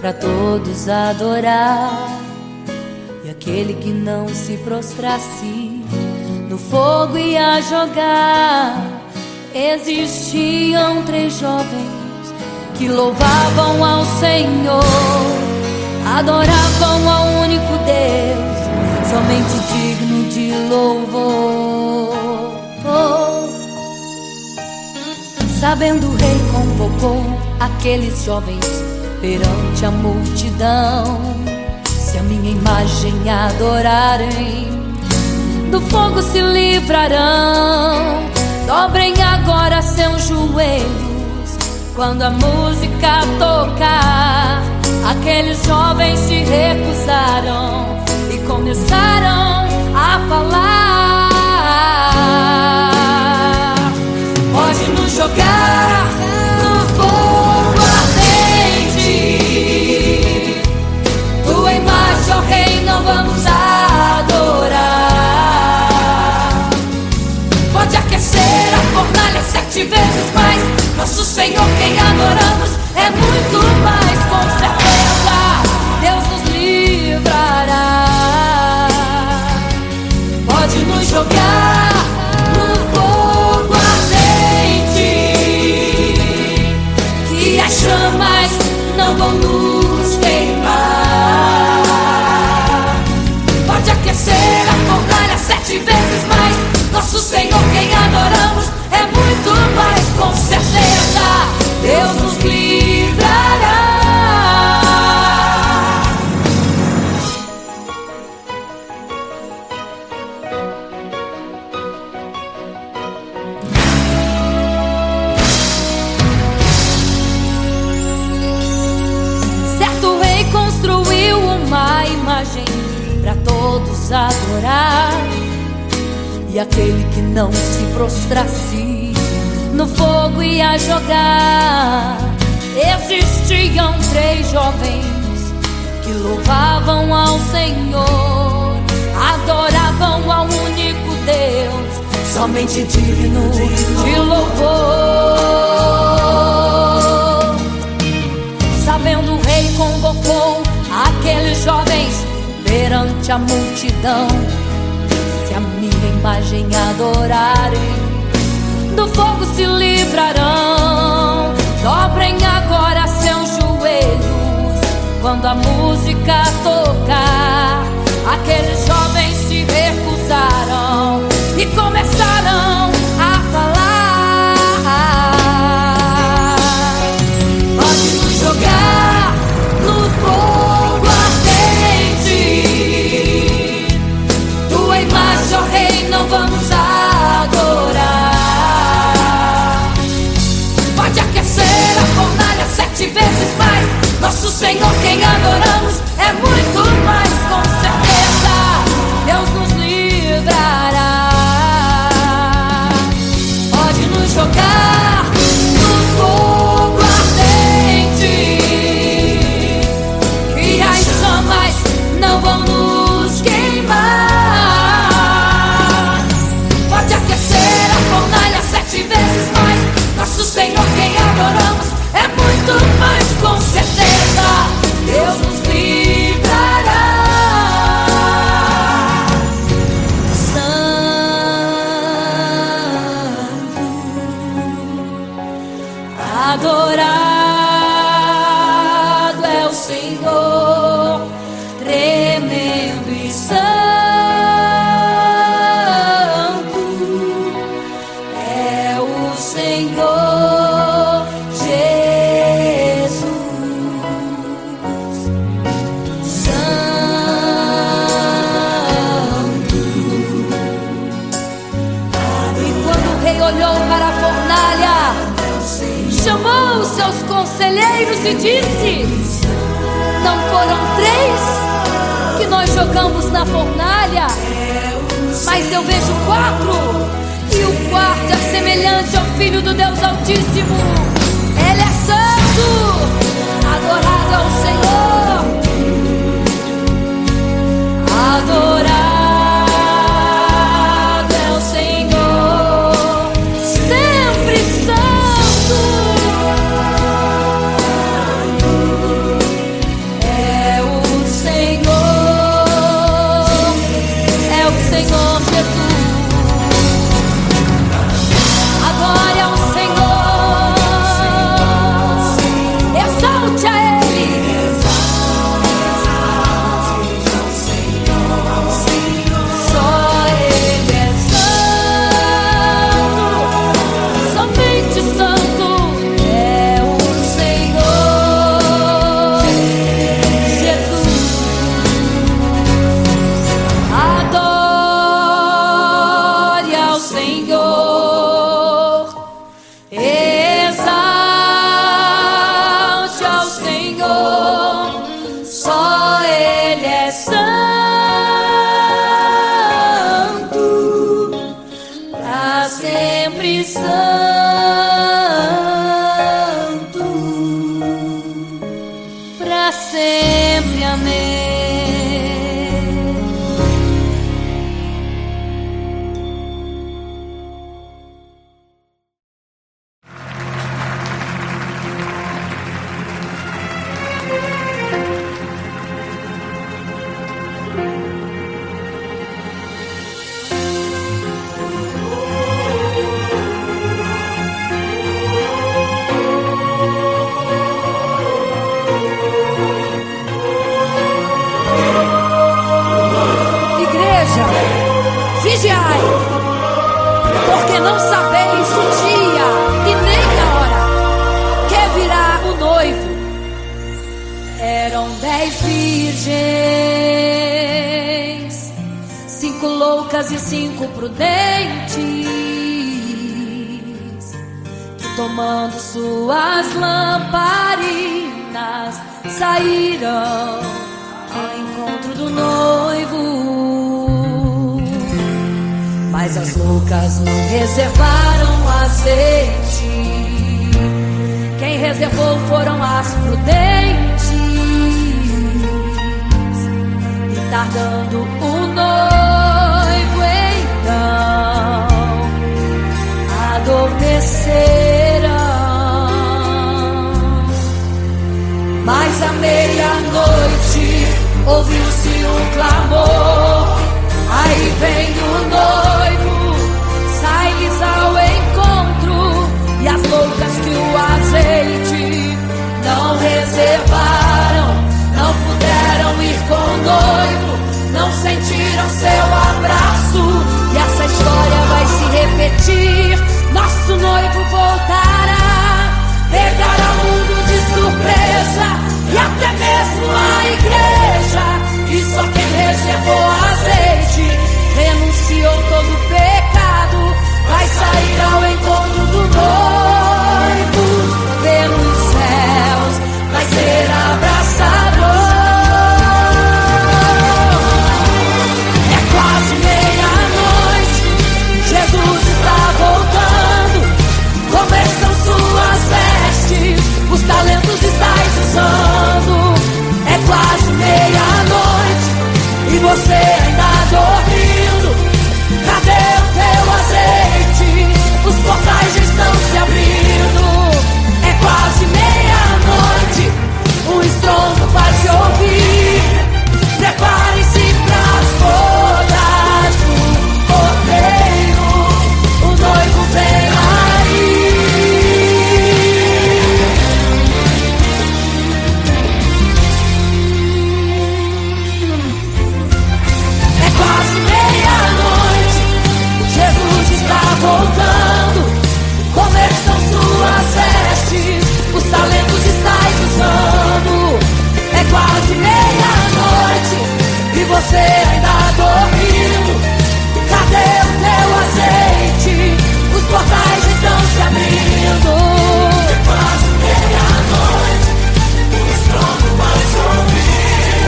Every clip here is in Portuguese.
pra todos adorar. E aquele que não se prostrasse no fogo ia jogar. Existiam 3 jovens que louvavam ao Senhor, adoravam ao único Deus, somente digno de louvor. Sabendo o rei convocou aqueles jovens perante a multidão. Se a minha imagem adorarem, do fogo se livrarão. Dobrem agora seus joelhos quando a música tocar. Aqueles jovens se recusaram e começaram a falar: pode nos jogar no fogo ardente, tua imagem, ó Rei, não vamos adorar. Pode aquecer a fornalha 7 vezes mais, nosso Senhor quem adoramos é muito mais, com certeza Deus nos livrará. Pode nos jogar no fogo ardente, que as chamas não vão nos queimar. Pode aquecer a fornalha 7 vezes mais, nosso Senhor quem adoramos é muito mais, com certeza Deus nos livrará. Certo rei construiu uma imagem para todos adorar. E aquele que não se prostrasse no fogo ia jogar. Existiam 3 jovens que louvavam ao Senhor, adoravam ao único Deus, somente digno de louvor. Sabendo o rei convocou aqueles jovens perante a multidão. Se a minha imagem adorarem, do fogo se livrarão. Dobrem agora seus joelhos quando a música tocar. Aqueles jovens se recusaram e começaram a falar: pode nos jogar no fogo ardente, tua imagem, ó Rei, não vamos adorar. Pode aquecer a fornalha 7 vezes mais, nosso Senhor quem adoramos é muito mais, com certeza Deus nos livrará. Pode nos jogar no fogo ardente, que as chamas não vão nos queimar. Pode aquecer a fornalha 7 vezes mais, nosso Senhor quem adoramos é muito mais, com certeza Deus nos livrará. Santo, adorado é o Senhor, tremendo e santo é o Senhor Jesus. Santo. E quando o rei olhou para a fornalha, chamou os seus conselheiros e disse: não foram 3 que nós jogamos na fornalha, mas eu vejo 4, e o quarto é semelhante ao Filho do Deus Altíssimo. Ele é santo, adorado ao Senhor, adorado é o Senhor, sempre santo. Senhor, só Ele é santo, pra sempre santo, pra sempre, amém. Vigiai, porque não sabeis o dia e nem a hora que virá o noivo. Eram 10 virgens, 5 loucas e 5 prudentes, que tomando suas lamparinas saíram ao encontro do noivo. Mas as loucas não reservaram azeite, quem reservou foram as prudentes. E tardando o noivo então adormeceram. Mas à meia-noite ouviu-se um clamor, aí vem o noivo, sai-lhes ao encontro. E as loucas que o azeite não reservaram, não puderam ir com o noivo, não sentiram seu abraço. E essa história vai se repetir, nosso noivo voltará, pegará o mundo de surpresa e até mesmo a igreja. E só quem reservou azeite, renunciou todo o pecado, vai sair ao encontro do noivo. Pelos céus vai ser abraçador. É quase meia-noite, Jesus está voltando. Como estão suas vestes? Os talentos estáis usando. É quase meia-noite e você ainda dormindo. Cadê o teu azeite? Os portais já estão se abrindo. É quase meia-noite, o estrondo vai se ouvir. Prepare-se pras bodas do Cordeiro, o noivo vem aí. Voltando, como estão suas vestes? Os talentos estáis usando. É quase meia-noite e você ainda dormindo. Cadê o teu azeite? Os portais estão se abrindo. É quase meia-noite, o estrondo vai se ouvir.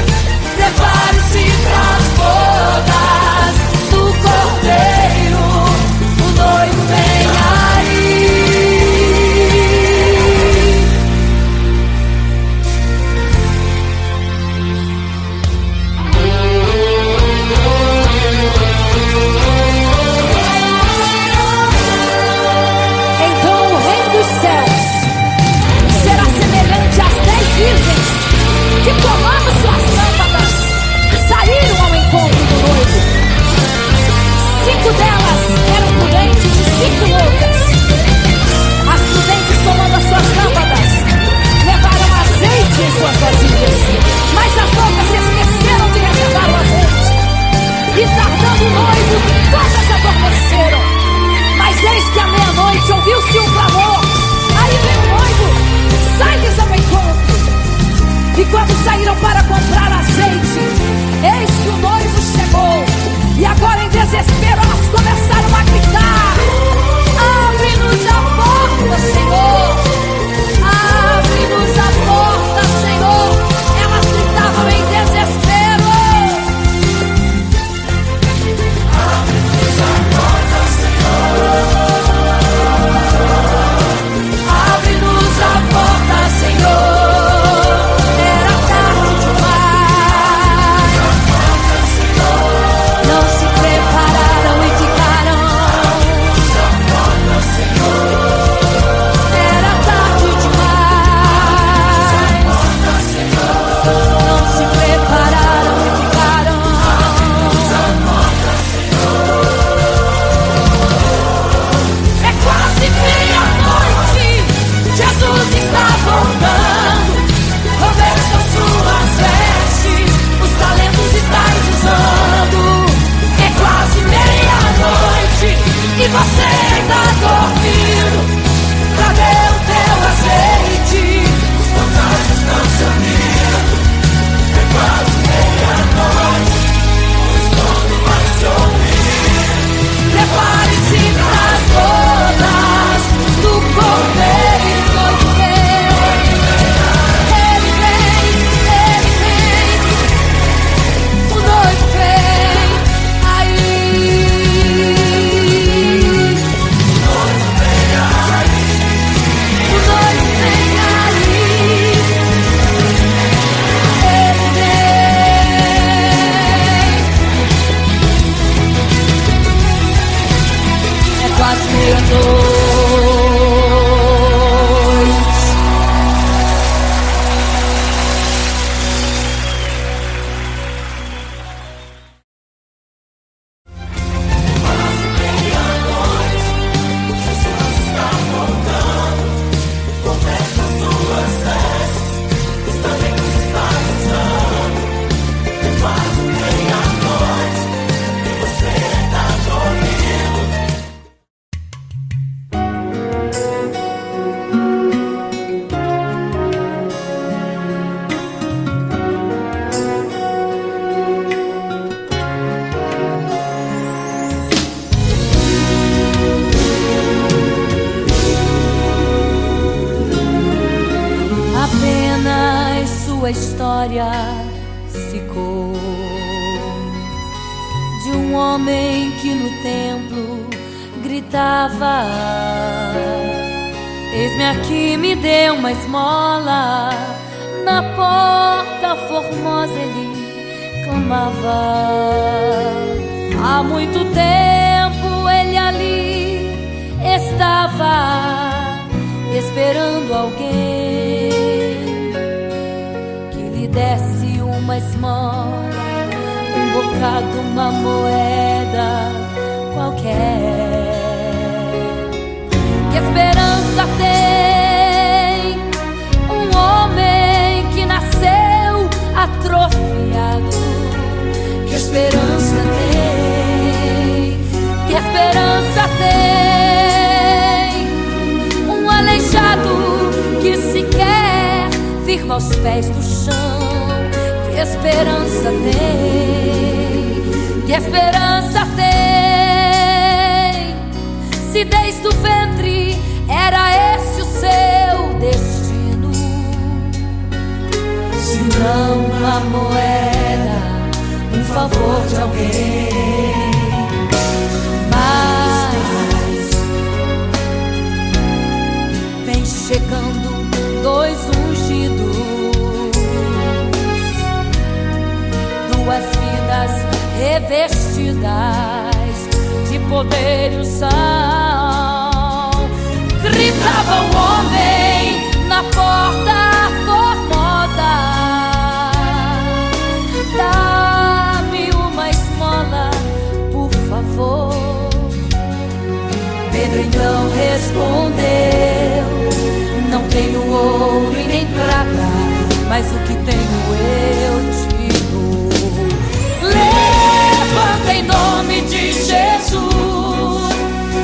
Prepare-se para as bodas do Cordeiro, o noivo vem aí. Então o reino dos céus será semelhante às 10 virgens que, tomando suas lâmpadas, saíram ao encontro do noivo. 5 delas eram prudentes e 5 loucas. As prudentes, tomando as suas lâmpadas, levaram azeite em suas vasilhas, mas as loucas se esqueceram de reservar o azeite. E tardando o noivo, todas adormeceram. Mas eis que à meia-noite ouviu-se um clamor, aí vem o noivo, sai-lhes ao encontro. E quando saíram para comprar azeite, eis que o noivo chegou. E agora em desespero elas começaram a gritar: abre-nos a porta, Senhor! Abre-nos a porta, Senhor! memória ficou de um homem que no templo gritava: eis-me aqui, me dê uma esmola. Na porta formosa ele clamava. Há muito tempo ele ali estava esperando alguém que lhe desse uma esmola, um bocado, uma moeda qualquer. Que esperança tem um homem que nasceu atrofiado? Que esperança tem? Que esperança tem um aleijado que sequer firma os pés no chão? Que esperança tem? Que esperança tem? Se desde o ventre era esse o seu destino, se não uma moeda, um favor de alguém. Mas vem chegando dois ungidos, duas vidas revestidas de poder e unção. Gritava o homem na porta formosa: dá-me uma esmola, por favor. Pedro então respondeu: não tenho ouro e nem prata, mas o que tenho eu te dou. Levanta em nome de Jesus.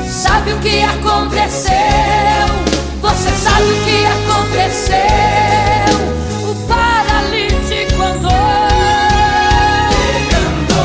Sabe o que aconteceu? Você sabe o que aconteceu? O paralítico andou.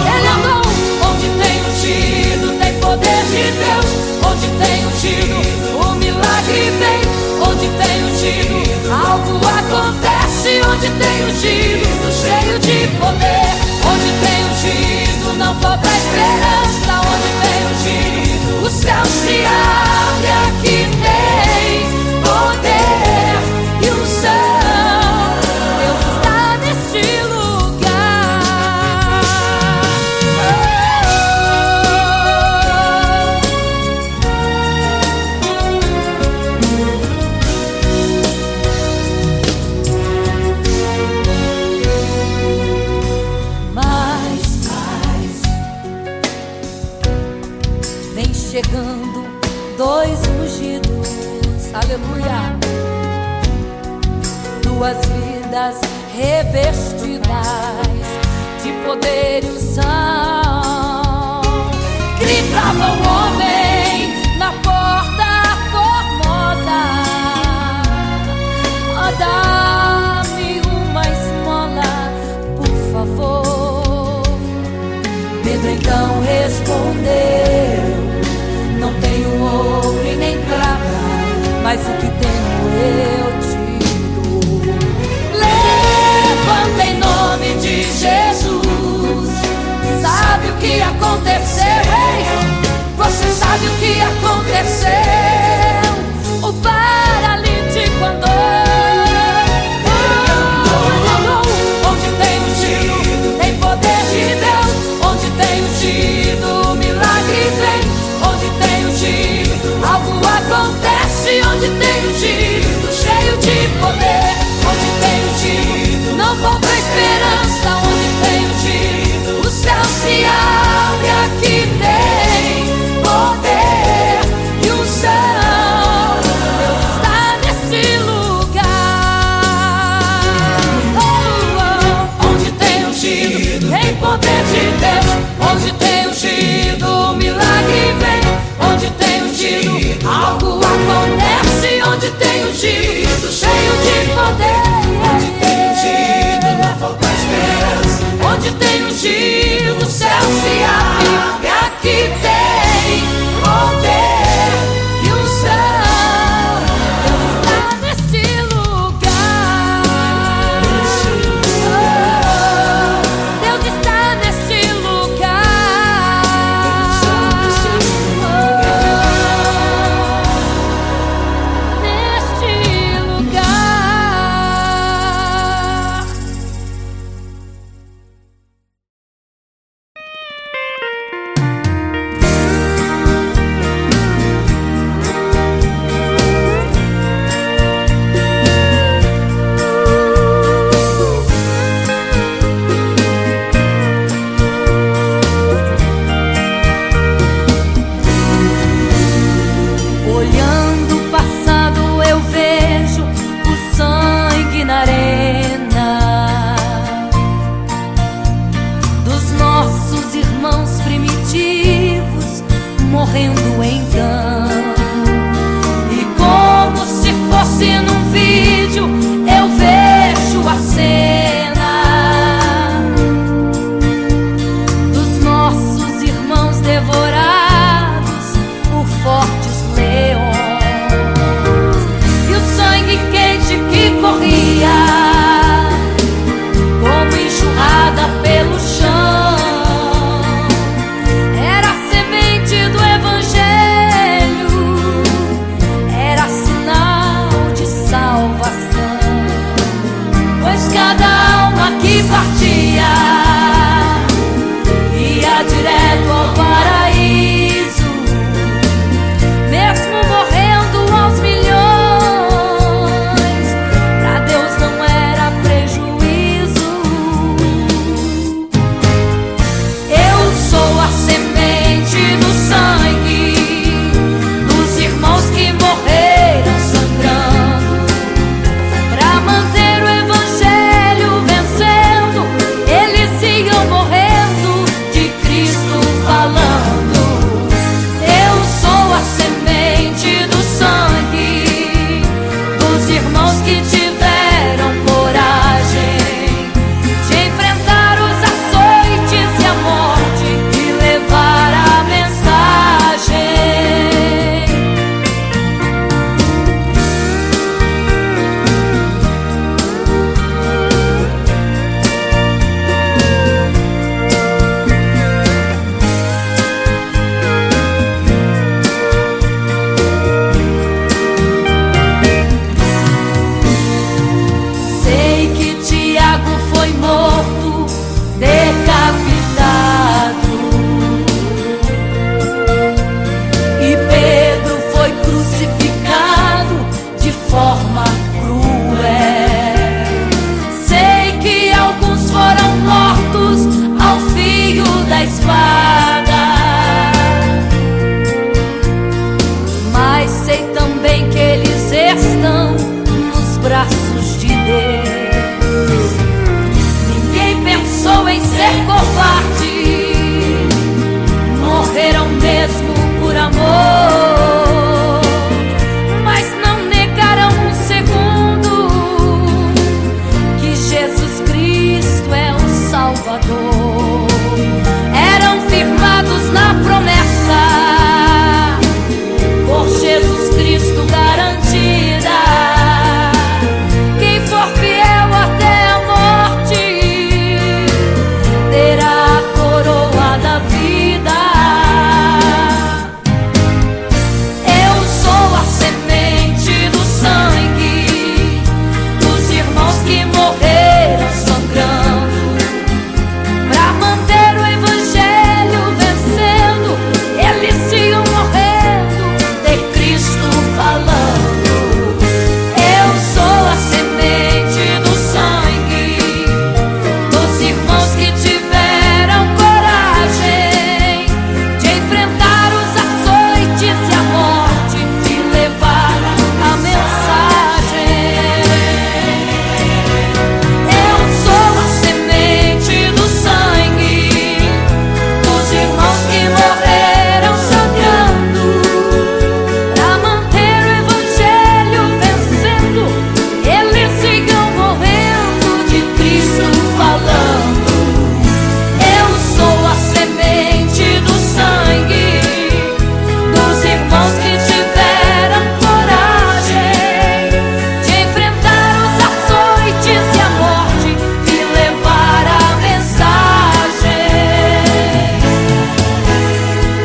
Ele andou. Onde tem ungido tem poder de Deus. Onde tem ungido o milagre vem. Onde tem ungido algo acontece. Onde tem ungido cheio de poder. Onde tem ungido não falta esperança. Onde tem ungido o céu se abre. Aqui tem poder e unção. Deus está neste lugar. Mas vem chegando dois ungidos, aleluia, duas vidas revestidas de poder e unção. Gritava o homem na porta formosa: oh, dá-me uma esmola, por favor. Pedro então respondeu: não tenho ouro e nem prata, mas o que tenho eu te dou. Levanta em nome de Jesus. Sabe o que aconteceu? Você sabe o que aconteceu? O paralítico andou. Onde tem ungido tem poder de Deus. Onde tem ungido o milagre vem. Onde tem ungido algo acontece. Onde tem ungido partia, ia direto ao paraíso, mesmo morrendo aos milhões. Pra Deus não era prejuízo. Eu sou a semente do sangue dos irmãos que morreram sangrando, pra manter o evangelho vencendo. Eles iam morrendo, de Cristo falando. Eu sou a semente do sangue dos irmãos que tiveram coragem de enfrentar os açoites e a morte e levar a mensagem. Sei que Tiago foi morto, decapitado, e Pedro foi crucificado de forma cruel. Sei que alguns foram mortos ao fio da espada, mas sei também que eles estão nos braços de Deus. Ninguém pensou em ser covarde, morreram mesmo por amor, mas não negaram um segundo que Jesus Cristo é o Salvador. Eram firmados na promessa, por Jesus Cristo garantida. Quem for fiel até a morte terá a coroa da vida. Eu sou a semente do sangue dos irmãos que morreram sangrando, pra manter o evangelho vencendo. Eles iam morrendo, de Cristo falando. Eu sou a semente do sangue dos irmãos que tiveram coragem de enfrentar os açoites e a morte e levar a mensagem. Eu sou a semente do sangue dos irmãos que morreram sangrando, pra manter o evangelho vencendo. Eles iam morrendo, de Cristo falando. Eu sou a semente do sangue dos irmãos que tiveram coragem de enfrentar os açoites e a morte e levar a mensagem.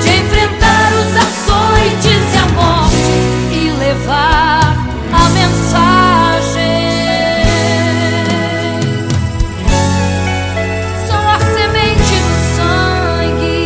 De enfrentar os açoites e a morte e levar a mensagem. Sou a semente do sangue.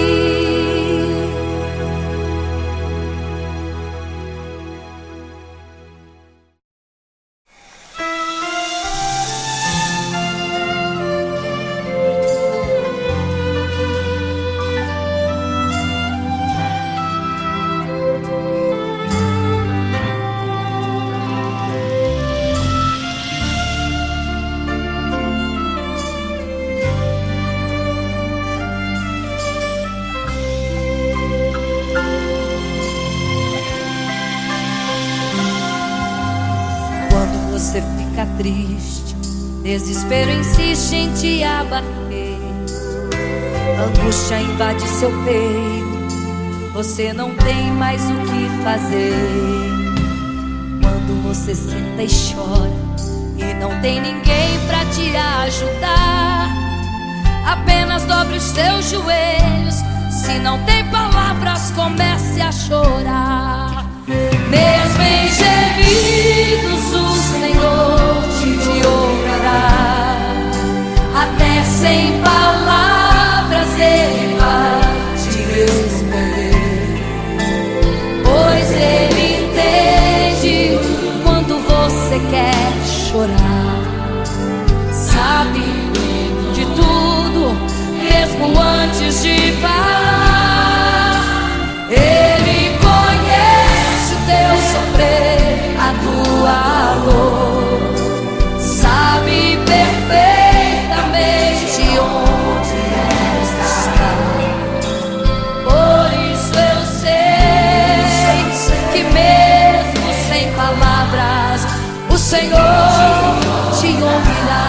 Quando você fica triste, desespero insiste em te abater, angústia invade seu peito, você não tem mais o que fazer. Quando você senta e chora e não tem ninguém pra te ajudar, apenas dobre os seus joelhos. Se não tem palavras, comece a chorar. Mesmo em gemidos o Senhor te ouvirá, até mesmo antes de falar. Ele conhece o teu sofrer, a tua dor, sabe perfeitamente onde está. Por isso eu sei que mesmo sem palavras o Senhor te ouvirá.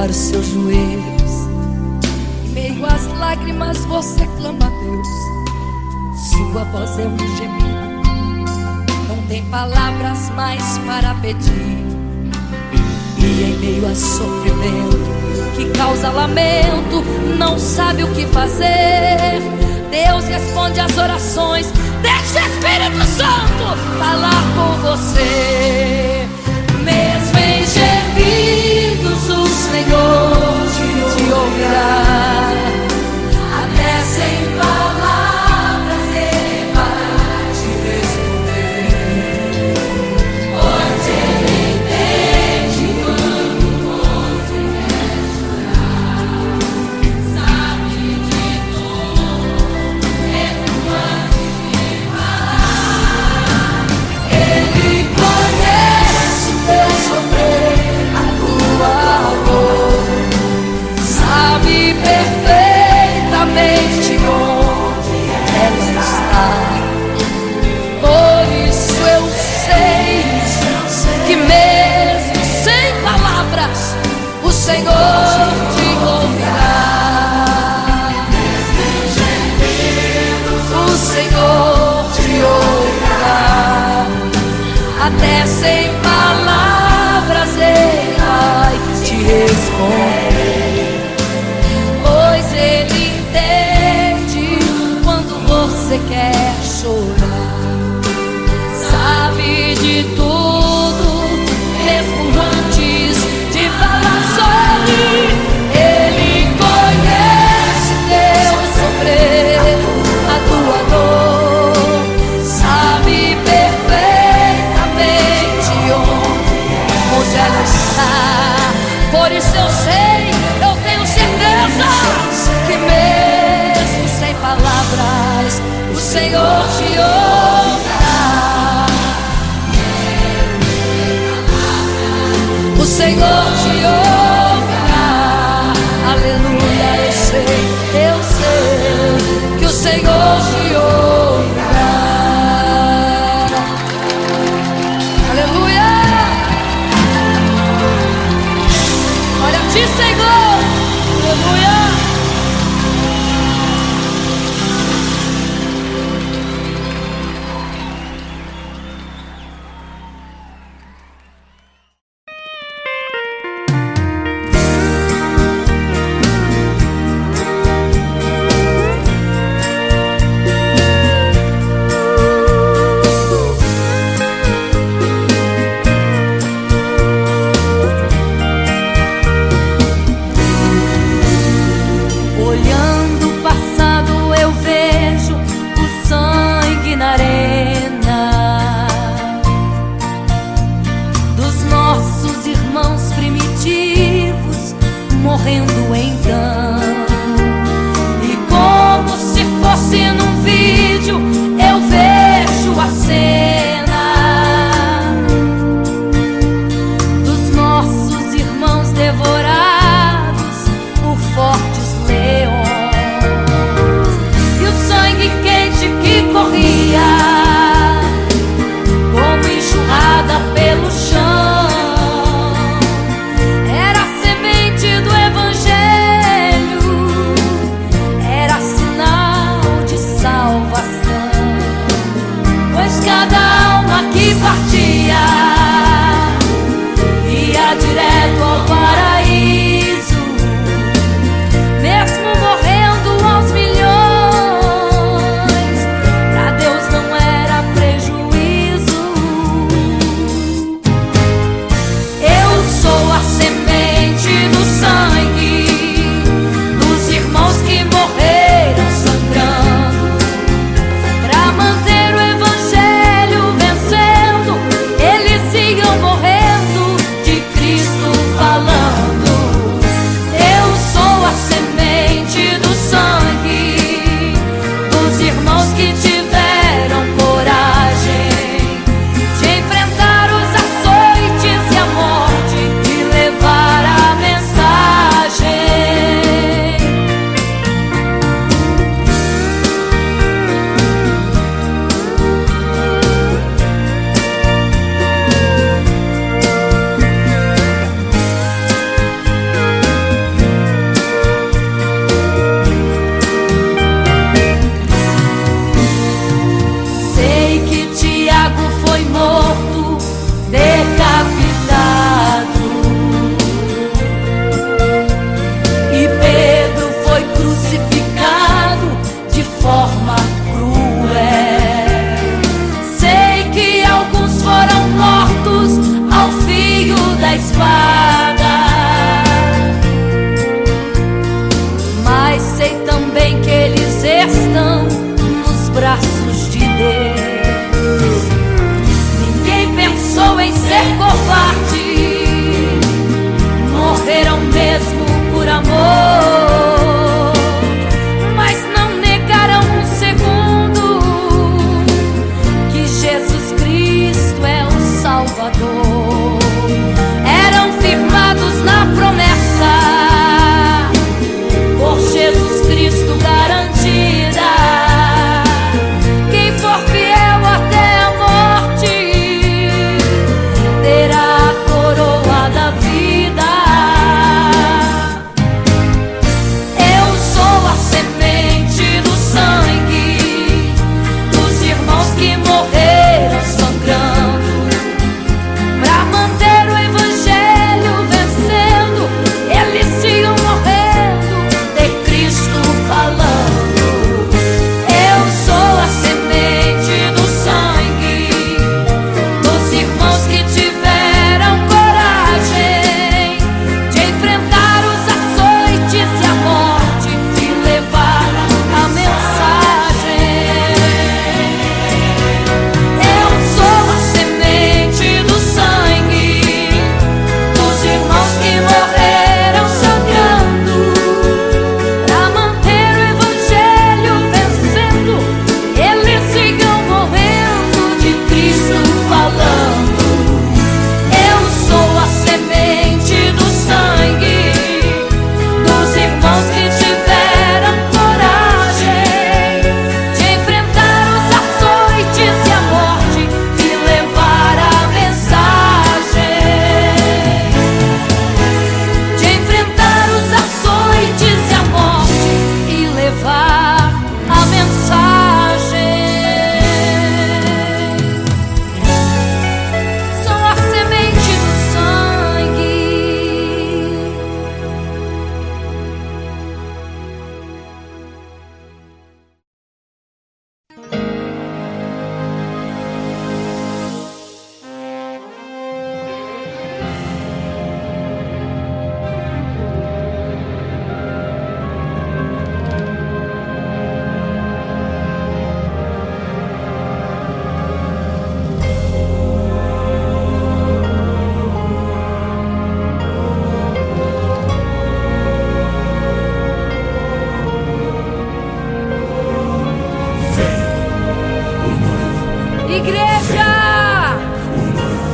Os seus joelhos, em meio às lágrimas você clama a Deus. Sua voz é um gemido, não tem palavras mais para pedir. E em meio a sofrimento que causa lamento, não sabe o que fazer. Deus responde às orações, deixa o Espírito Santo falar com você. Mesmo em gemidos o Senhor te ouvirá. Até sem palavras Ele vai te responder, pois Ele entende quando você quer chorar. Sabe de tudo, mesmo antes de falar. Ele conhece o teu sofrer, a tua dor, sabe perfeitamente onde ela está. Por isso eu sei que mesmo sem palavras o Senhor te ouvirá. O Senhor te ouvirá. Até sem palavras Ele vai te responder, pois Ele entende quando você quer chorar. Sabe de tudo, mesmo antes de falar sobre. Ele conhece teu sofrer, a tua dor, sabe perfeitamente onde ela está. Por isso eu sei, eu tenho certeza que mesmo sem palavras o Senhor te ouvirá. O Senhor te ouvirá. Aleluia, eu sei que o Senhor te ouvirá. Aleluia. Olha a ti, Senhor. Aleluia.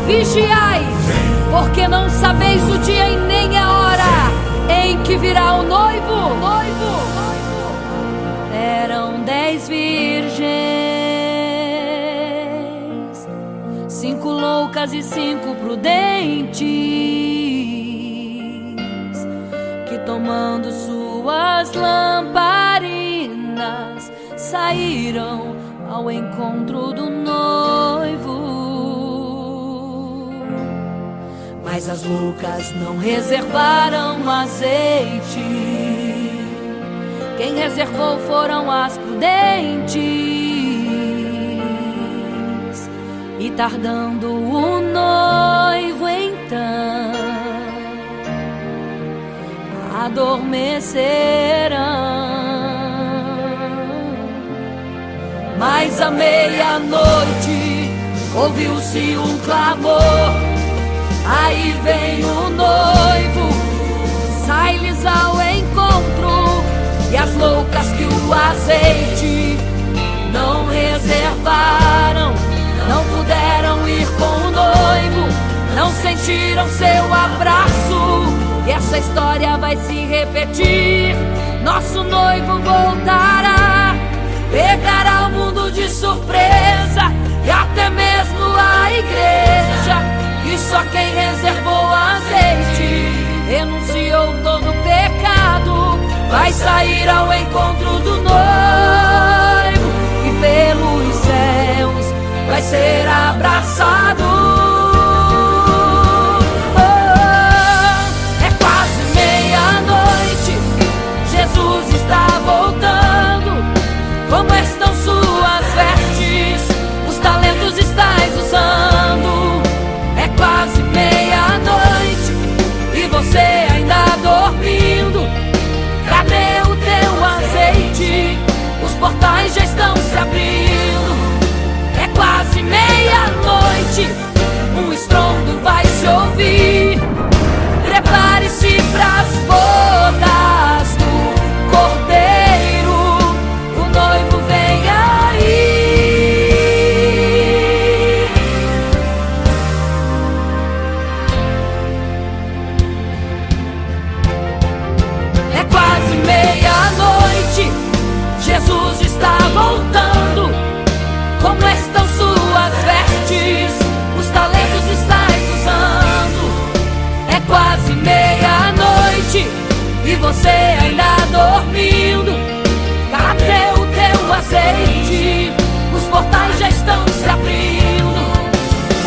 vigiai, porque não sabeis o dia e nem a hora em que virá o noivo. Eram 10 virgens, 5 loucas e 5 prudentes, que tomando suas lamparinas saíram ao encontro do noivo. Mas as loucas não reservaram azeite. Quem reservou foram as prudentes. E tardando o noivo então, adormecerão. Mas à meia-noite ouviu-se um clamor: aí vem o noivo, sai-lhes ao encontro. E as loucas que o azeite não reservaram, não puderam ir com o noivo, não sentiram seu abraço. E essa história vai se repetir. Nosso noivo voltará, pegará o mundo de surpresa, e até mesmo a igreja. E só quem reservou azeite, renunciou todo pecado, vai sair ao encontro do noivo, e pelos céus vai ser abraçado. É quase meia-noite, Jesus está voltando. Como estão suas vestes? Os talentos estais usando. É quase meia-noite e você ainda dormindo. Cadê o teu azeite? Os portais já estão se abrindo. É quase meia-noite, um estrondo vai se ouvir. Prepare-se pras bodas do Cordeiro, o noivo vem aí. É quase meia-noite, Jesus está voltando. Como estão suas vestes? Os talentos estais usando. É quase meia-noite e você ainda dormindo. Cadê o teu azeite? Os portais já estão se abrindo.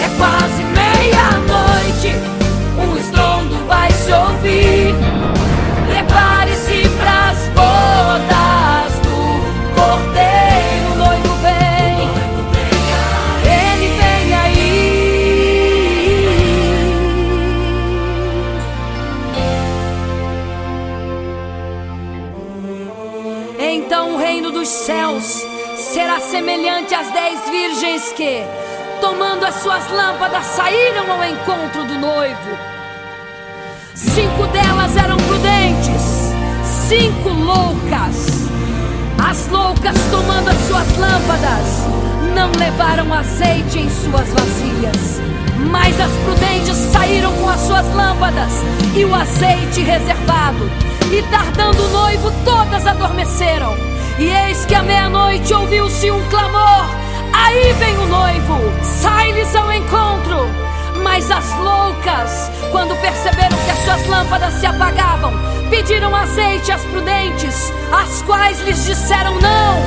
É quase meia-noite, um estrondo vai se ouvir. Prepare-se pras bodas do Cordeiro, o noivo vem, ele vem aí. Então o reino dos céus será semelhante às 10 virgens que, tomando as suas lâmpadas, saíram ao encontro do noivo. 5 delas eram prudentes, 5 loucas. As loucas, tomando as suas lâmpadas, não levaram azeite em suas vasilhas. Mas as prudentes saíram com as suas lâmpadas e o azeite reservado. E tardando o noivo, todas adormeceram. E eis que à meia-noite ouviu-se um clamor: aí vem o noivo, sai-lhes ao encontro. Mas as loucas, quando perceberam que as suas lâmpadas se apagavam, pediram azeite às prudentes, as quais lhes disseram: não,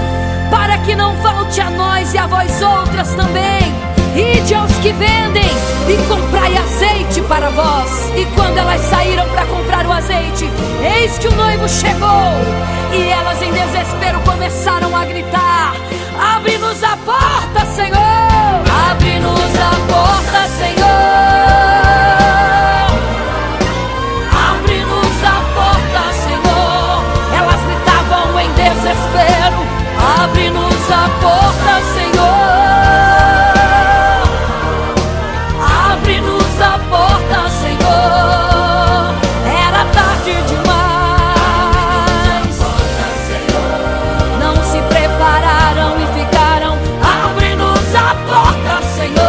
para que não falte a nós e a vós outras também. Ide aos que vendem e comprai azeite para vós. E quando elas saíram para comprar o azeite, eis que o noivo chegou. E elas em desespero começaram a gritar: abre-nos a porta, Senhor! Abre-nos a porta, Senhor! Abre-nos a porta, Senhor! Elas gritavam em desespero: abre-nos a porta, Senhor! Abre-nos a porta, Senhor! Era tarde demais. Não se prepararam e ficaram: abre-nos a porta, Senhor!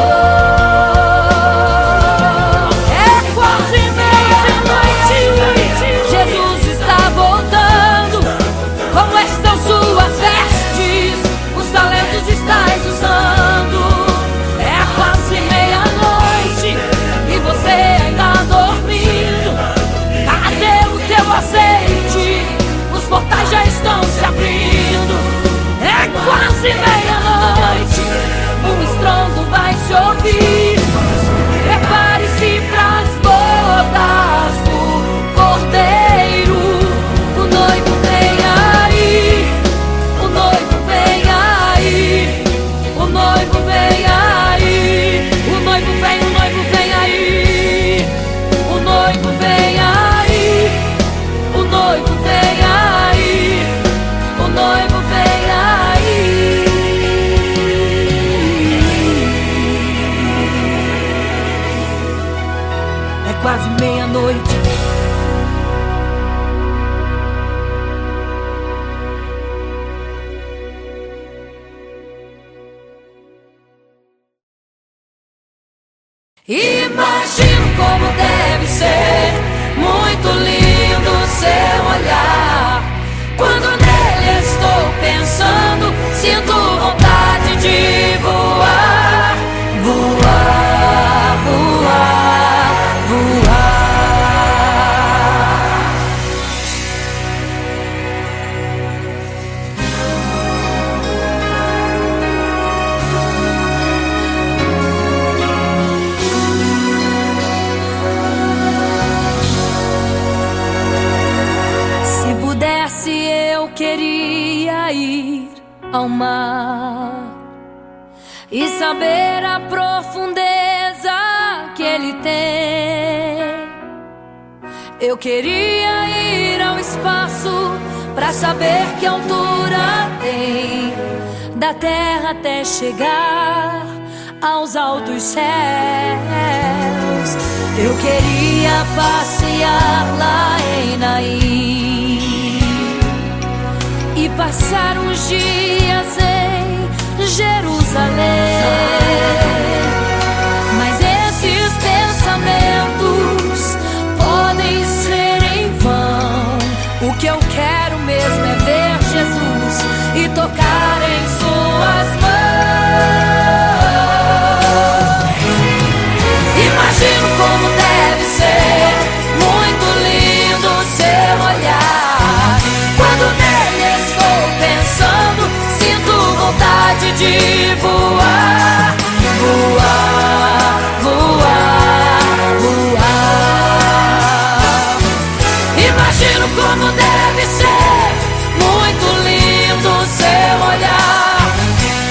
Imagino como deve ser muito lindo seu olhar. Quando nele estou pensando, sinto vontade de voar, voar, voar, voar. Se pudesse, eu queria ir ao mar e saber a profundeza que ele tem. Eu queria ir ao espaço pra saber que altura tem, da terra até chegar aos altos céus. Eu queria passear lá em Naim e passar uns dias em Jerusalém. Mas esses pensamentos podem ser em vão. O que eu quero mesmo é ver Jesus e tocar em suas mãos. Imagino como deve ser muito lindo seu olhar. Quando nele estou pensando, sinto vontade de voar, voar, voar, voar. Imagino como deve ser muito lindo seu olhar.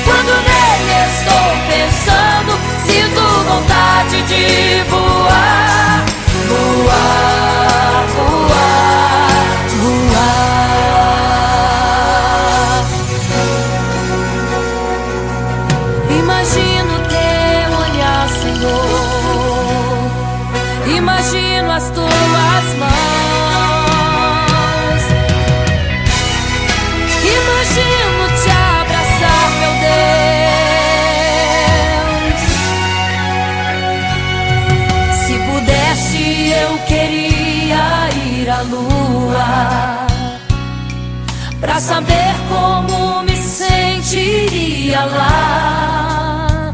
Quando nele estou pensando, sinto vontade de voar, voar, voar, voar. Imagino teu olhar, Senhor. Imagino as tuas mãos. Imagino te abraçar, meu Deus. Se pudesse, eu queria ir à lua pra saber como me sentiria lá.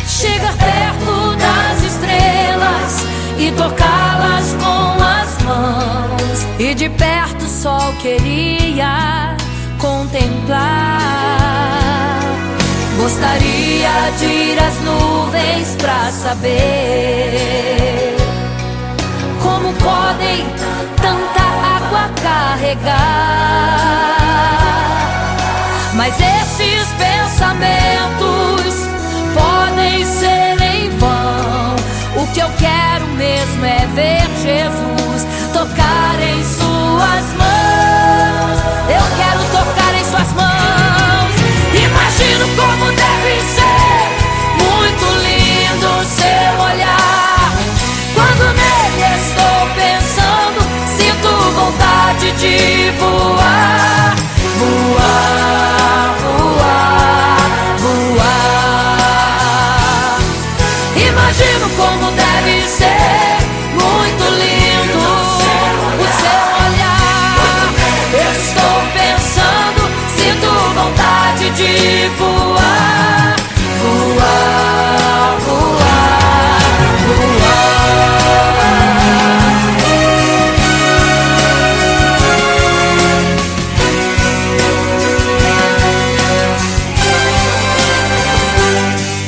Chegar perto das estrelas e tocá-las com as mãos, e de perto só queria contemplar. Gostaria de ir às nuvens pra saber como podem tanta água carregar. Mas esses pensamentos podem ser em vão. O que eu quero mesmo é ver Jesus, tocar em suas mãos. Eu quero tocar em suas mãos. Imagino como deve ser muito lindo seu olhar. Quando nele estou pensando, sinto vontade de voar, voar, voar, voar. Imagino como deve ser muito lindo o seu olhar. Estou pensando, sinto vontade de voar, voar, voar, voar.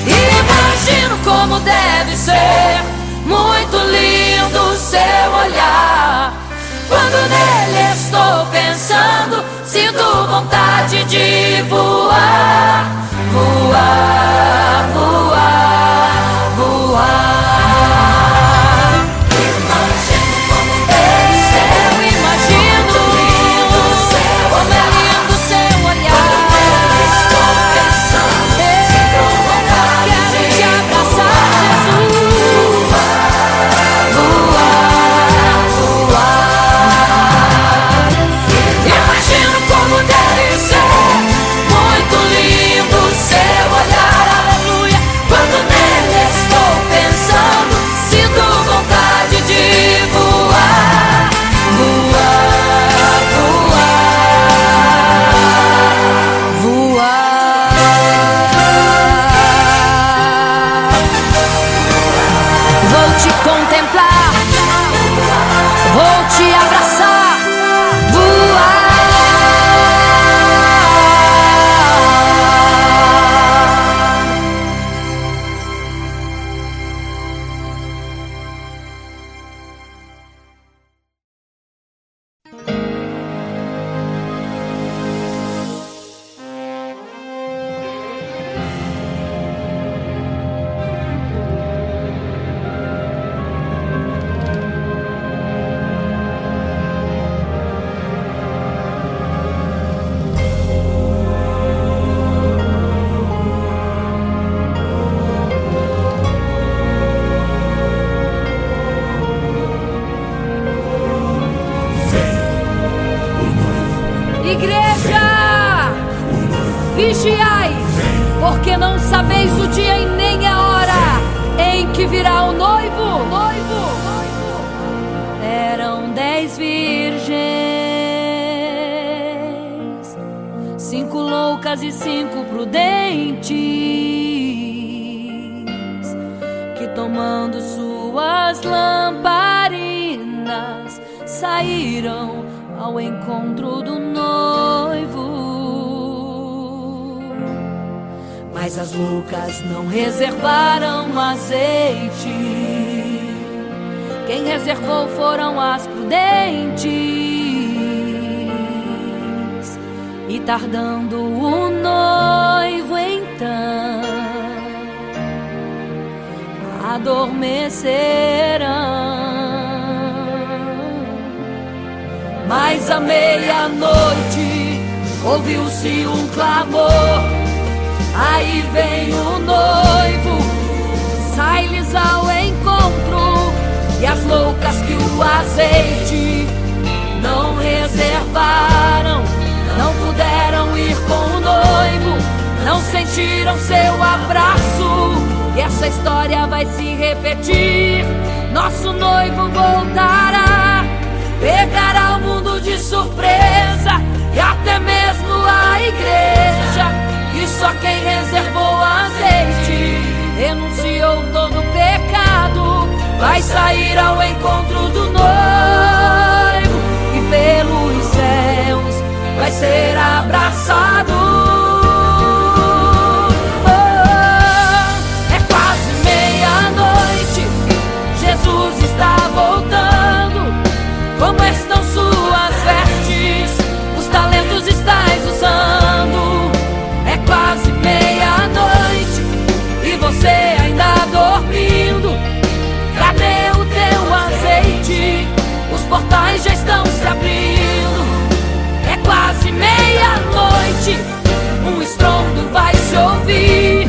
Imagino como deve ser muito lindo o seu olhar. Quando nele estou pensando, sinto vontade de voar, voar, voar, voar. Imagino como deve ser, eu imagino como é lindo o seu olhar. Estou pensando, sinto vontade de te abraçar, Jesus. Voar, voar. Imagino como deve ser Vigiai, porque não sabeis o dia e nem a hora em que virá o noivo. Eram 10 virgens, 5 loucas e 5 prudentes, que tomando suas lamparinas saíram ao encontro do noivo. Mas as loucas não reservaram azeite. Quem reservou foram as prudentes. E tardando o noivo então, adormecerão. Mas à meia-noite ouviu-se um clamor: aí vem o noivo, sai-lhes ao encontro. E as loucas que o azeite não reservaram, não puderam ir com o noivo, não sentiram seu abraço. E essa história vai se repetir. Nosso noivo voltará, pegará o mundo de surpresa, e até mesmo a igreja. E só quem reservou azeite, renunciou todo o pecado, vai sair ao encontro do noivo, e pelos céus vai ser abraçado. É quase meia-noite, Jesus está voltando. Como estão suas vestes? Os talentos estais usando. É quase meia-noite e você ainda dormindo. Cadê o teu azeite? Os portais já estão se abrindo. É quase meia-noite, um estrondo vai se ouvir.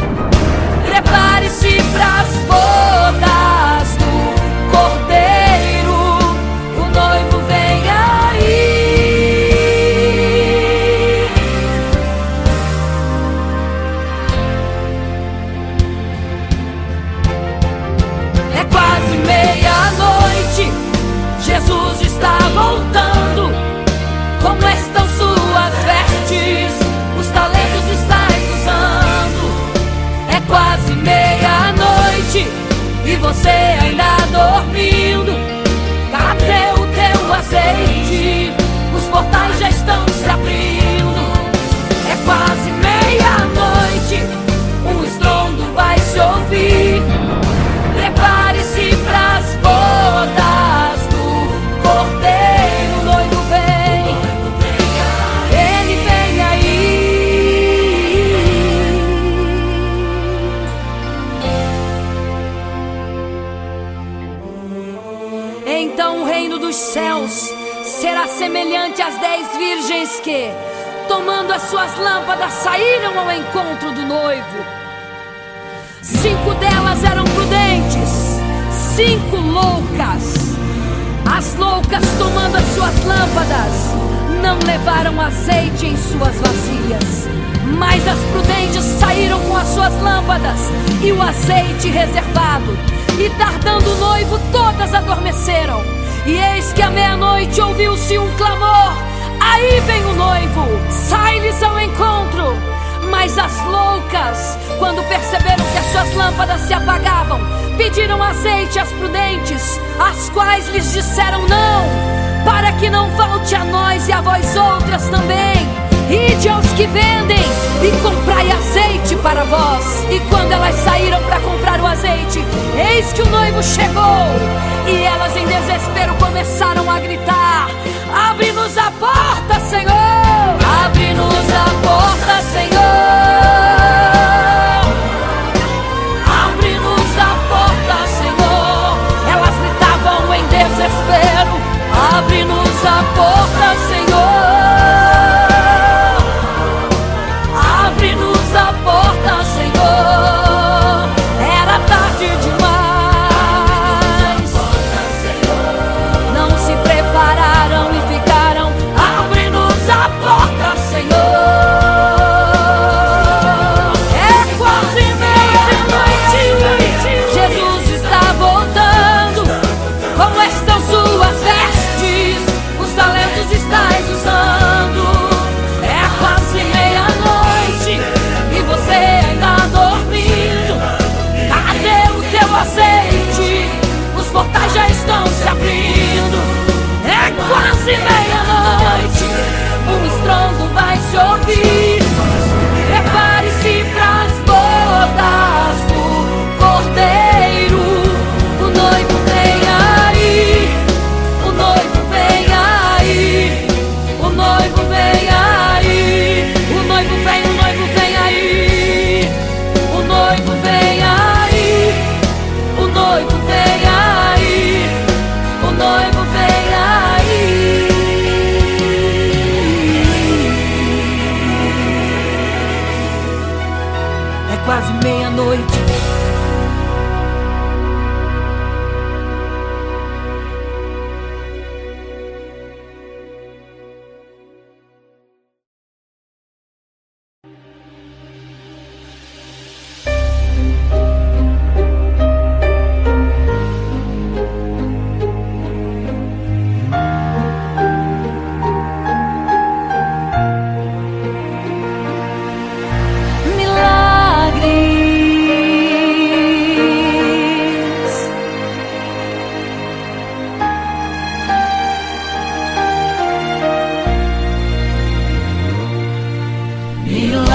Prepare-se pras bodas do Cordeiro, o noivo vem aí. É quase meia-noite, Jesus está voltando. Como estão suas vestes? Os talentos estais usando. É quase meia-noite e você ainda dormindo. Cadê o teu azeite? Os portais já estão se abrindo. É quase meia-noite, um estrondo vai se ouvir. Prepare-se pras bodas do Cordeiro, o noivo vem, ele vem aí. Então o reino dos céus será semelhante às 10 virgens que, tomando as suas lâmpadas, saíram ao encontro do noivo. 5 delas eram prudentes, 5 loucas. As loucas, tomando as suas lâmpadas, não levaram azeite em suas vasilhas. Mas as prudentes saíram com as suas lâmpadas e o azeite reservado. E tardando o noivo, todas adormeceram. E eis que à meia-noite ouviu-se um clamor: aí vem o noivo, sai-lhes ao encontro. Mas as loucas, quando perceberam que as suas lâmpadas se apagavam, pediram azeite às prudentes, as quais lhes disseram: não, para que não falte a nós e a vós outras também. Ide aos que vendem e comprai azeite para vós. E quando elas saíram para comprar o azeite, eis que o noivo chegou. E elas em desespero começaram a gritar: abre-nos a porta, Senhor! Abre-nos a porta, Senhor! Abre-nos a porta, Senhor! Elas gritavam em desespero: abre-nos a porta, Senhor! Abre-nos a porta, Senhor! Era tarde demais. Não se prepararam e ficaram: abre-nos a quase meia-noite.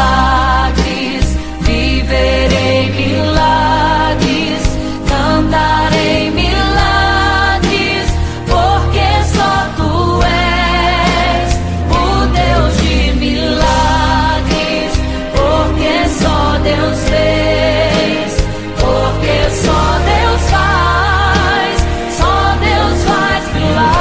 Milagres, viverei milagres, cantarei milagres, porque só Tu és o Deus de milagres, porque só Deus fez, porque só Deus faz milagres.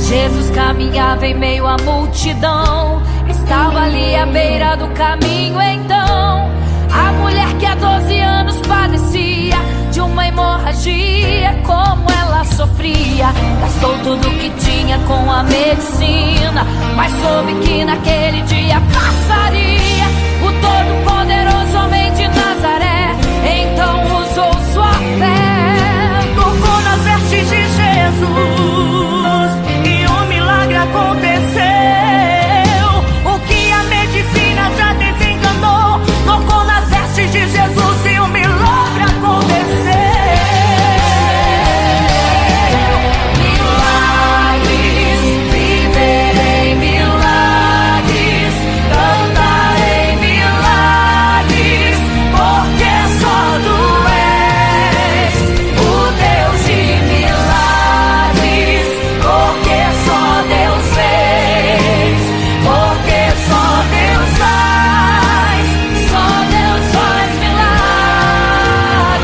Jesus caminhava em meio à multidão, estava ali à beira do caminho. Então a mulher que há 12 anos padecia de uma hemorragia, como ela sofria, gastou tudo que tinha com a medicina, mas soube que naquele dia passaria o todo-poderoso homem de Nazaré. Então usou sua fé, tocou nas vestes de Jesus e um milagre aconteceu. O que a medicina já desenganou, tocou nas vestes de Jesus e um milagre aconteceu. Milagres, viverei milagres, cantarei milagres, porque só Tu és o Deus de milagres, porque só Deus fez, porque só Deus faz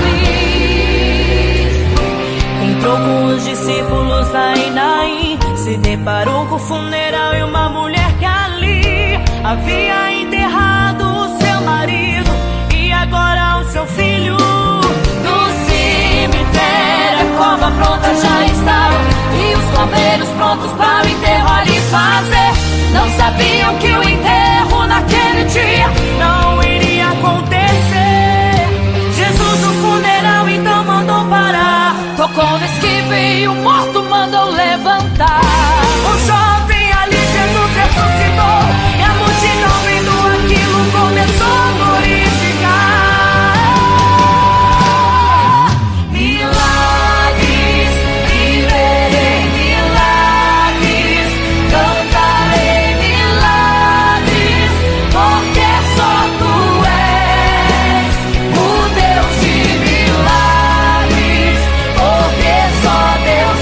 milagres. Entrou com os discípulos lá em Naim, se deparou com o funeral e uma mulher que ali havia enterrado o seu marido e agora o seu filho. No cemitério a cova pronta já estava e os coveiros prontos para o enterro ali fazer. Não sabiam que o enterro naquele dia Não iria acontecer. Jesus no funeral então mandou parar, tocou no esquife e o morto mandou levantar. o jovem ali Jesus ressuscitou e a multidão vendo aquilo começou a glorificar. Milagres, viverei milagres, cantarei milagres, porque só Tu és o Deus de milagres, porque só Deus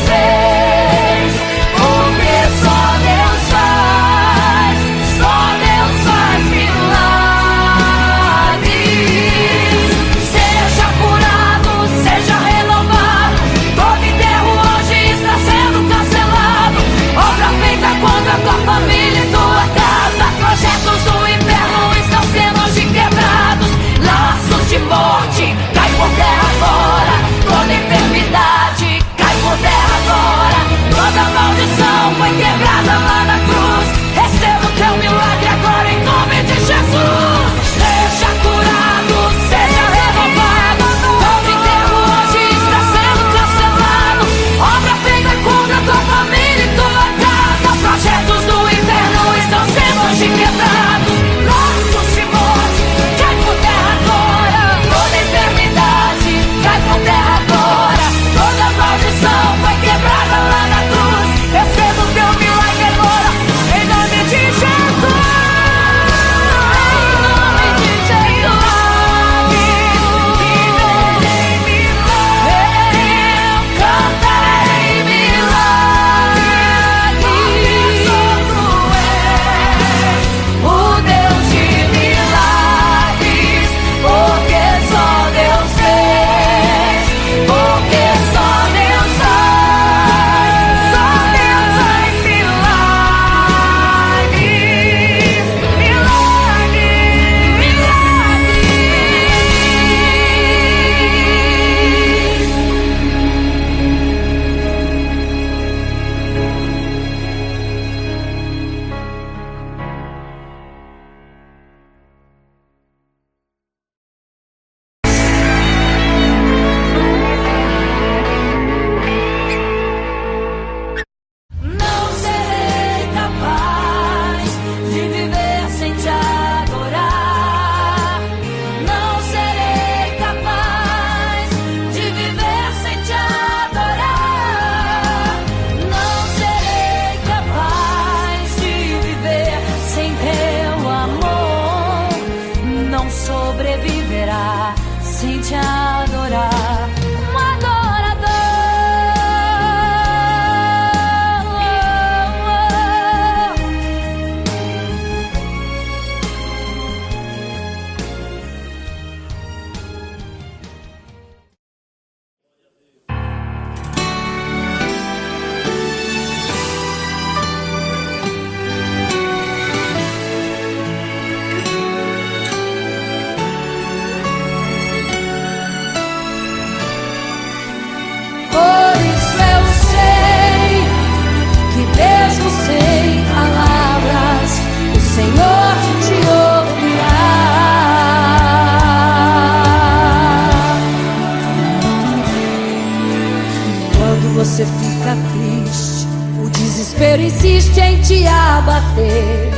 você fica triste, o desespero insiste em te abater.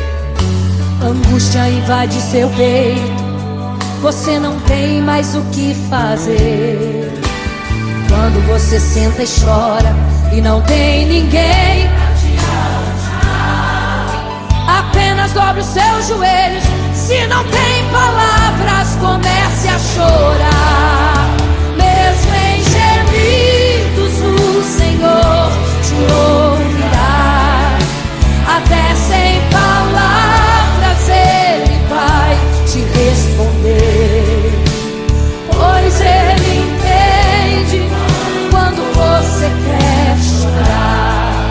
Angústia invade seu peito, você não tem mais o que fazer. Quando você senta e chora e não tem ninguém pra te ajudar, apenas dobre os seus joelhos. Se não tem palavras, comece a chorar. Mesmo em gemidos, o Senhor te ouvirá. Até sem palavras Ele vai te responder, pois Ele entende quando você quer chorar.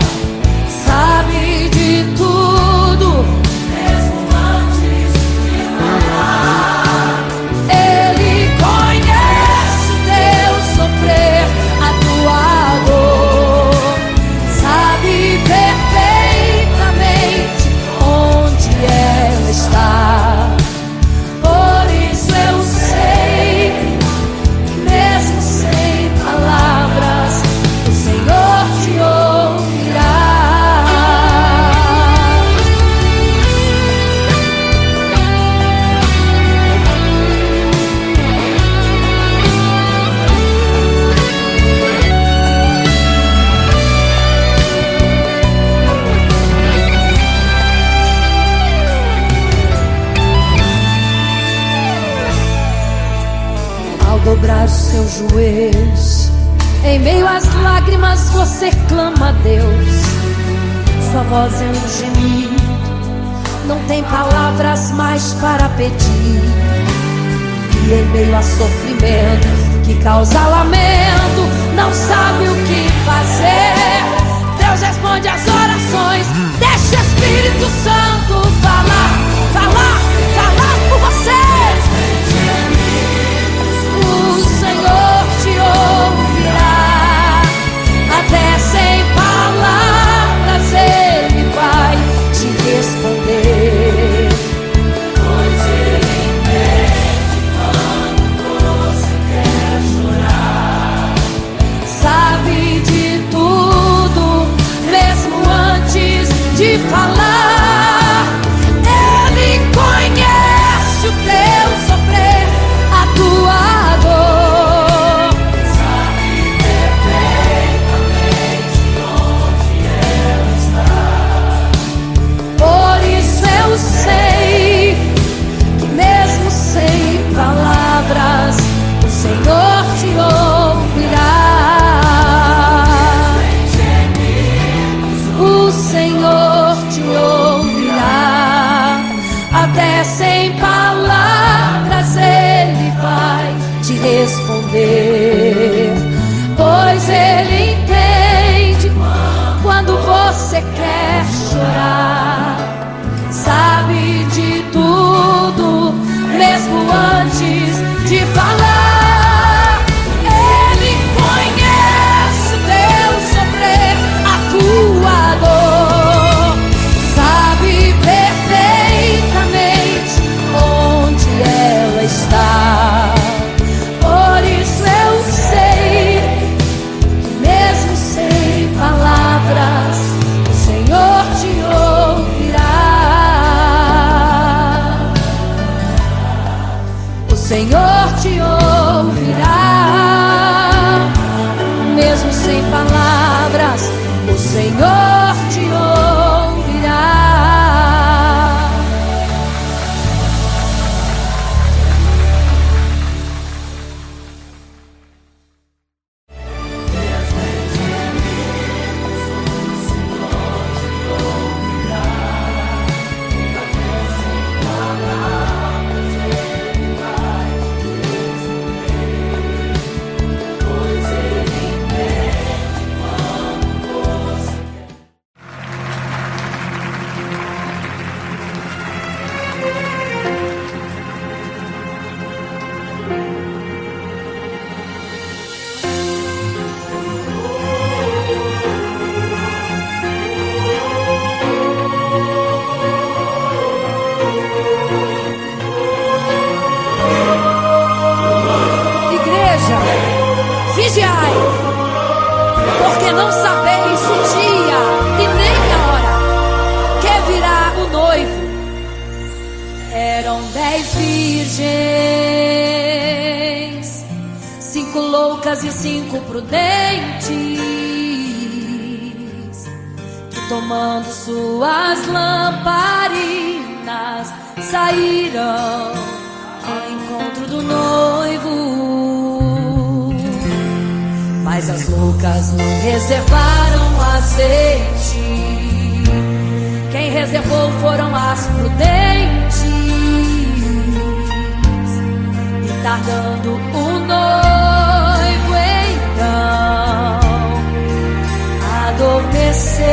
Sabe de tudo, mesmo antes de falar. Ele conhece o teu sofrer, a tua dor. Sabe perfeitamente onde ela está. Por isso eu sei que mesmo sem palavras o Senhor te ouvirá. Ao dobrar os seus joelhos, em meio às lágrimas você clama a Deus. Sua voz é um gemido, não tem palavras mais para pedir. E em meio a sofrimento que causa lamento, não sabe o que fazer. Deus responde às orações, deixa o Espírito Santo falar, falar, falar por você. O Senhor te ouvirá. Até sem palavras Ele vai te responder, pois Ele entende quando você quer chorar. Sabe de tudo, mesmo antes de falar. Ele conhece o teu sofrer, a tua dor. Sabe perfeitamente onde ela está. Por isso eu sei que mesmo sem palavras o Senhor te ouvirá. O Senhor te ouvirá. Até sem palavras Ele vai te responder, pois Ele entende quando você quer chorar. Sabe de tudo, mesmo antes de falar. Ele conhece o teu sofrer, a tua dor. Sabe perfeitamente onde ela está. Por isso eu sei que mesmo sem palavras o Senhor te ouvirá. O Senhor te ouvirá. Mesmo sem palavras o Senhor te ouvirá. vigiai, porque porque não sabeis o dia e nem a hora que virá o noivo. Eram 10 virgens, 5 loucas e 5 prudentes, que tomando suas lamparinas saíram ao encontro do noivo. Mas as loucas não reservaram azeite, quem reservou foram as prudentes. E tardando o noivo então adormeceram.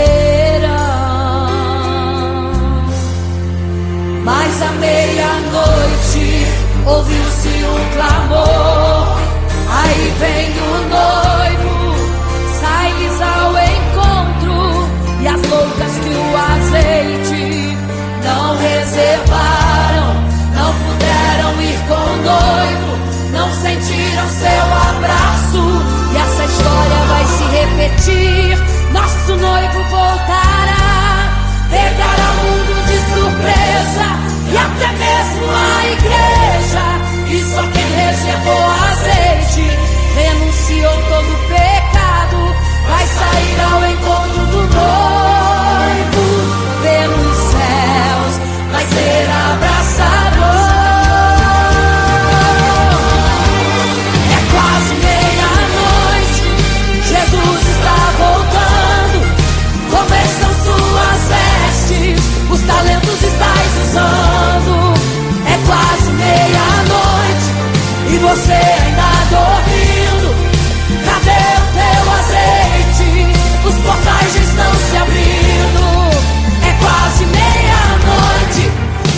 Mas à meia-noite ouviu-se um clamor, aí vem o noivo, sai-lhes ao encontro. E as loucas que o azeite não reservaram, não puderam ir com o noivo, não sentiram seu abraço. E essa história vai se repetir, nosso noivo voltará, pegará o mundo de surpresa e até mesmo a igreja. E só quem reservou azeite, renunciou todo o pecado, vai sair ao encontro do noivo. Pelos céus vai ser abraçador. É quase meia-noite, Jesus está voltando. Como estão suas vestes? Os talentos estáis usando. É quase meia-noite e você ainda dormindo. Cadê o teu azeite? Os portais já estão se abrindo. É quase meia-noite,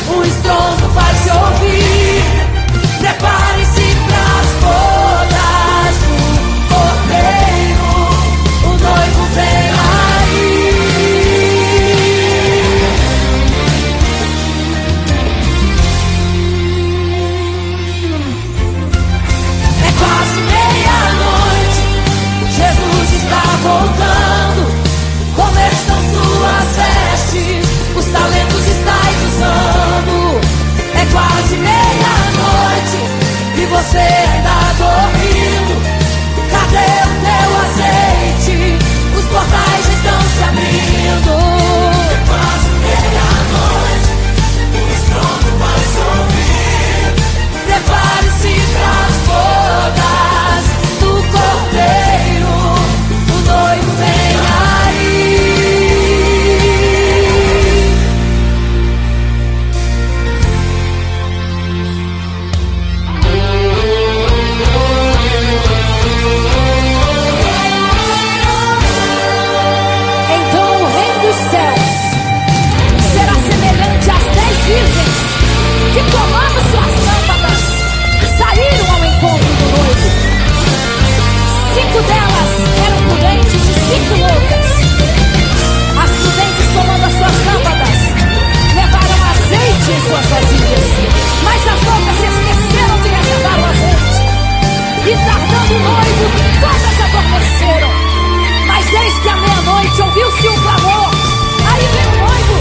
um estrondo vai se ouvir. Prepare-se pras bodas do Cordeiro, o noivo vem aí. É quase meia-noite, Jesus está voltando. Como estão suas vestes? Os talentos estáis usando. É quase meia-noite e você ainda dormindo. Cadê o teu azeite? Os portais estão se abrindo. É quase meia-noite, o estrondo vai se ouvir. Prepare-se pras bodas do Cordeiro, o noivo vem aí. Então o reino dos céus será semelhante às 10 virgens que, tomando suas lâmpadas, saíram ao encontro do noivo. 5 delas eram prudentes e 5 loucas. As prudentes, tomando as suas lâmpadas, levaram azeite em suas vasilhas, mas as loucas se esqueceram de reservar o azeite. E tardando o noivo, todas adormeceram. Mas eis que à meia-noite ouviu-se um clamor, aí vem o noivo,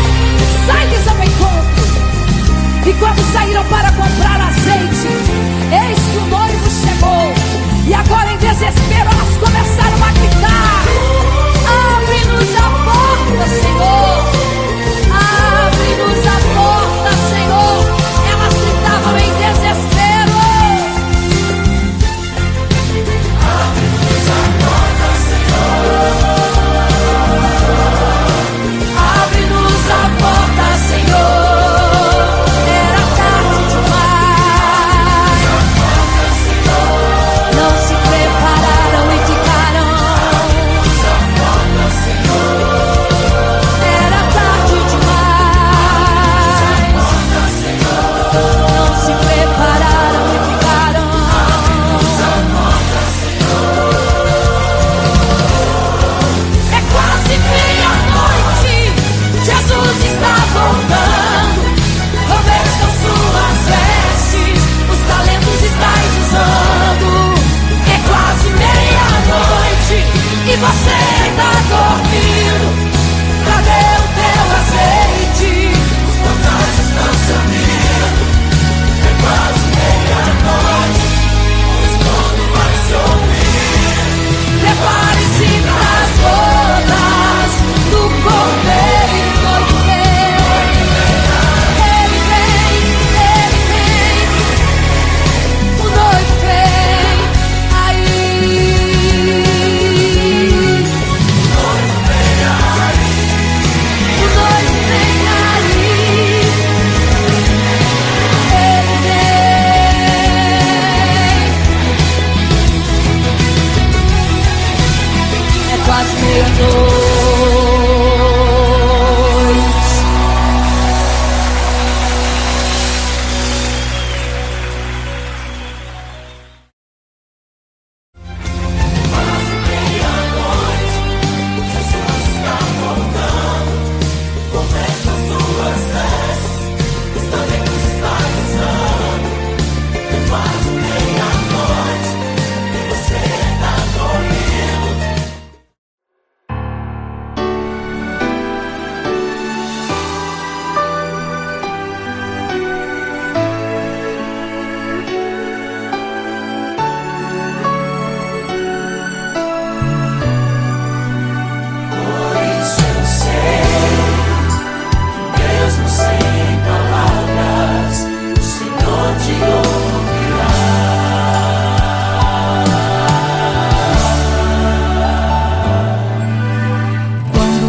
sai-lhes ao encontro. E quando saíram para comprar azeite, eis que o noivo chegou. E agora em desespero elas começaram a gritar: abre-nos a porta, Senhor! Abre-nos a porta, Senhor! Elas gritavam em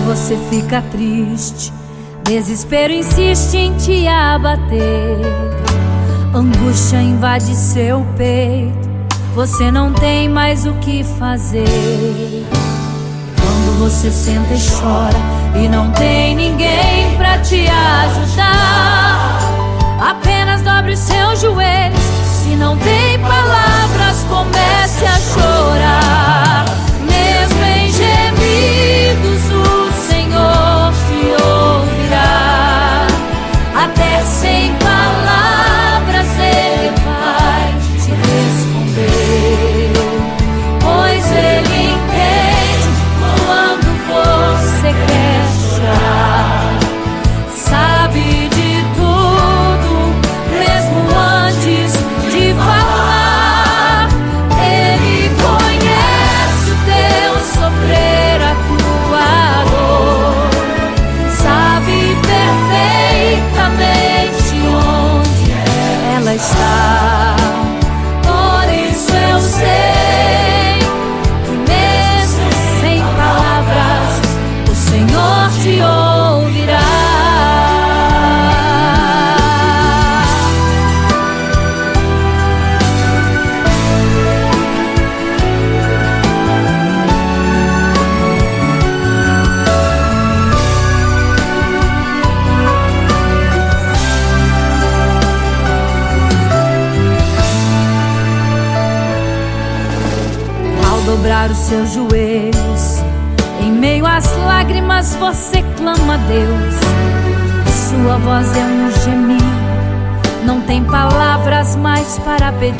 Você fica triste, desespero insiste em te abater, angústia invade seu peito, você não tem mais o que fazer. Quando você senta e chora e não tem ninguém pra te ajudar, apenas dobre os seus joelhos. Se não tem palavras, comece a chorar. Mesmo em gemidos, o Senhor te ouvirá. Até sem palavras Ele vai te responder, pois Ele entende quando você quer chorar. Sabe de tudo, mesmo antes de falar. Ele conhece o teu sofrer, a tua dor. Sabe perfeitamente onde ela está. Por isso eu sei que mesmo sem palavras o Senhor te ouvirá. Ao dobrar os seus joelhos, em meio às lágrimas você clama a Deus. Sua voz é um gemido, não tem palavras mais para pedir.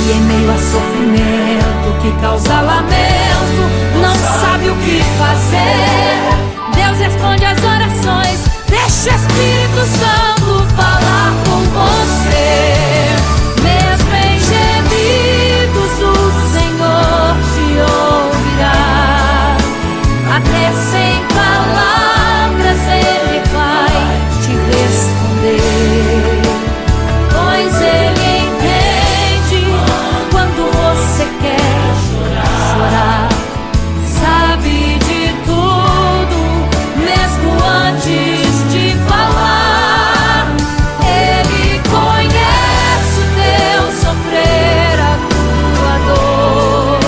E em meio a sofrimento que causa lamento, não sabe o que fazer. Deus responde às orações, deixa o Espírito Santo falar com você. Mesmo em gemidos o Senhor te ouvirá. Até sem palavras Ele vai te responder, pois Ele entende quando você quer chorar. Sabe de tudo, mesmo antes de falar. Ele conhece o teu sofrer, a tua dor.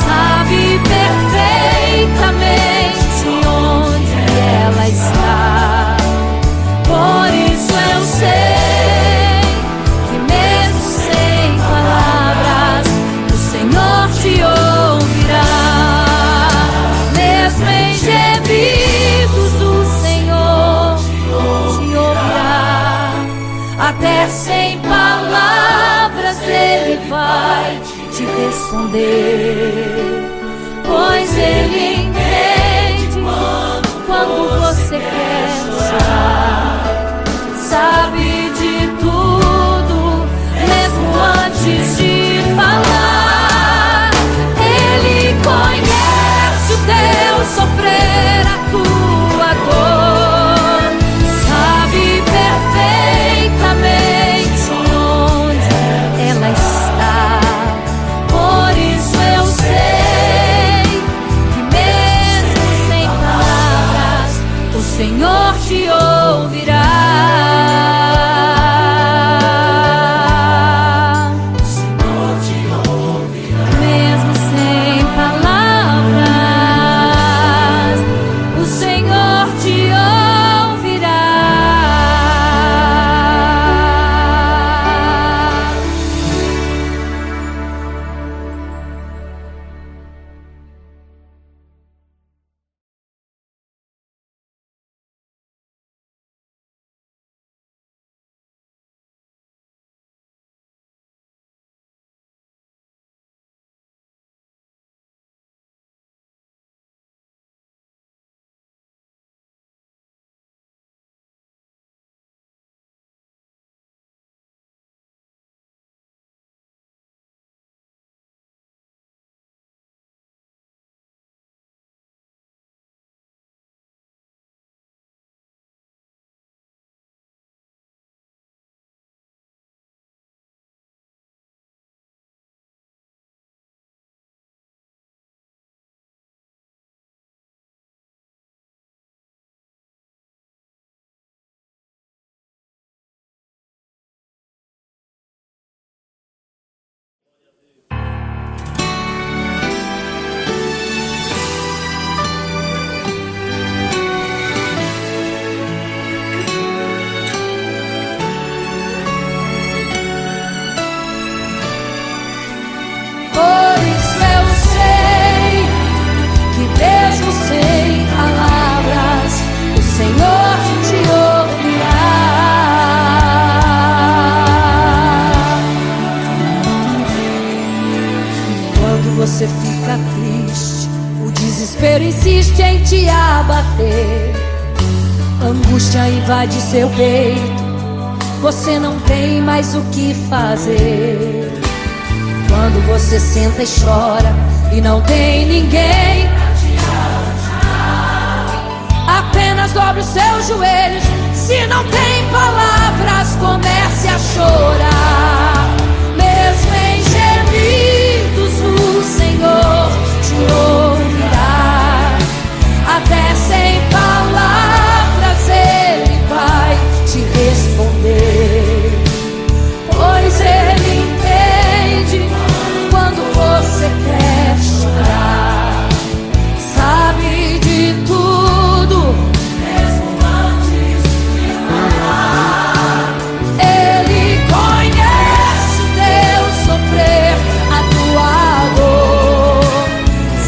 Sabe perfeitamente onde ela está. Por isso eu sei que mesmo sem palavras o Senhor te ouvirá. Mesmo em gemidos o Senhor te ouvirá. Até sem palavras Ele vai te responder, pois Ele entende quando você quer chorar. Sabe de tudo, mesmo antes de falar. Ele conhece o teu sofrer, a tua dor. Sabe perfeitamente onde ela está. Por isso eu sei Quando você fica triste, o desespero insiste em te abater. Angústia invade seu peito, você não tem mais o que fazer. Quando você senta e chora e não tem ninguém, apenas dobre os seus joelhos. Se não tem palavras, comece a chorar. Mesmo em gemidos, o Senhor te ouvirá. Até sem palavras Ele vai te responder, pois Ele entende quando você quer chorar. Sabe de tudo, mesmo antes de falar. Ele conhece o teu sofrer, a tua dor.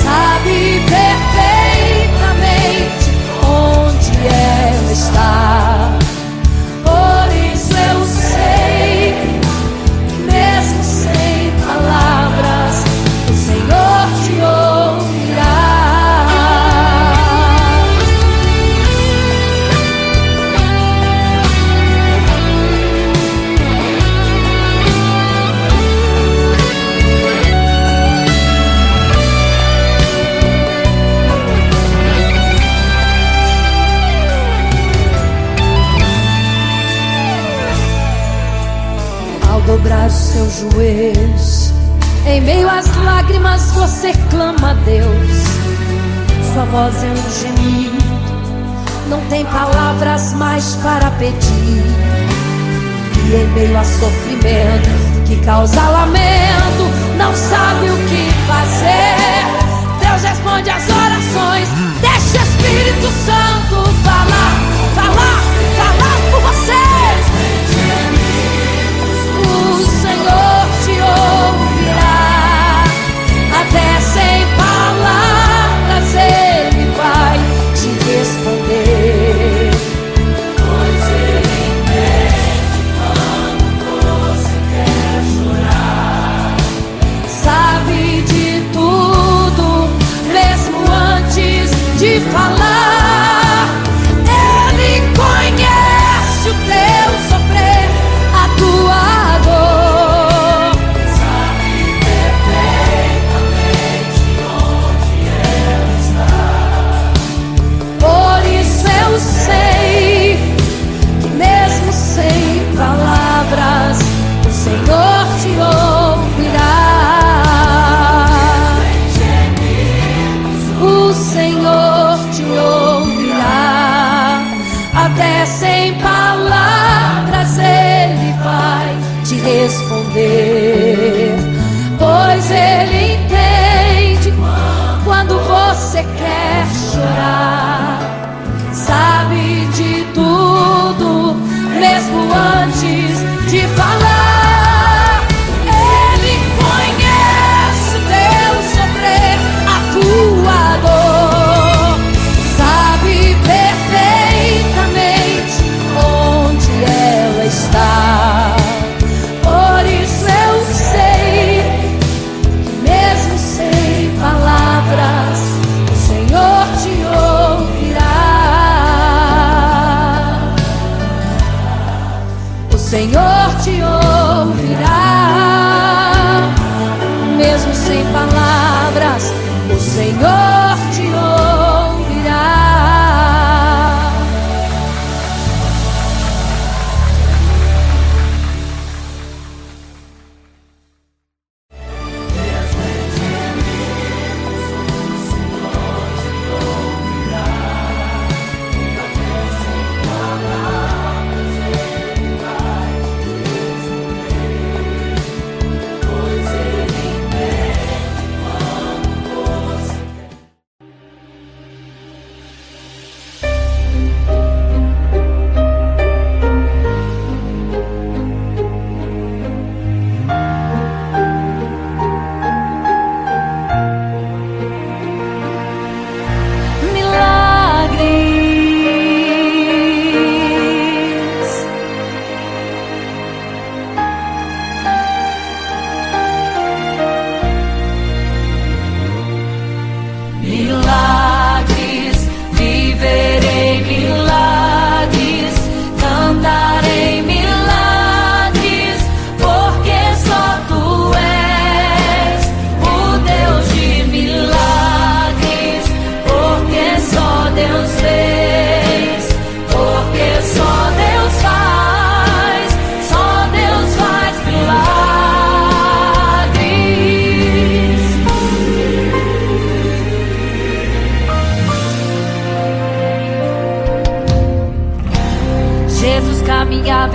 Sabe perfeitamente onde ela está. Por isso eu sei que mesmo sem palavras, o Senhor te ouvirá. Ao dobrar os seus joelhos, em meio às lágrimas você clama a Deus. Sua voz é um gemido, não tem palavras mais para pedir. E em meio a sofrimento que causa lamento, não sabe o que fazer. Deus responde às orações. Deixa o Espírito Santo falar, falar, falar por você. O Senhor te ouvirá. Até sem palavras Ele vai te responder, pois Ele entende quando você quer chorar. Sabe de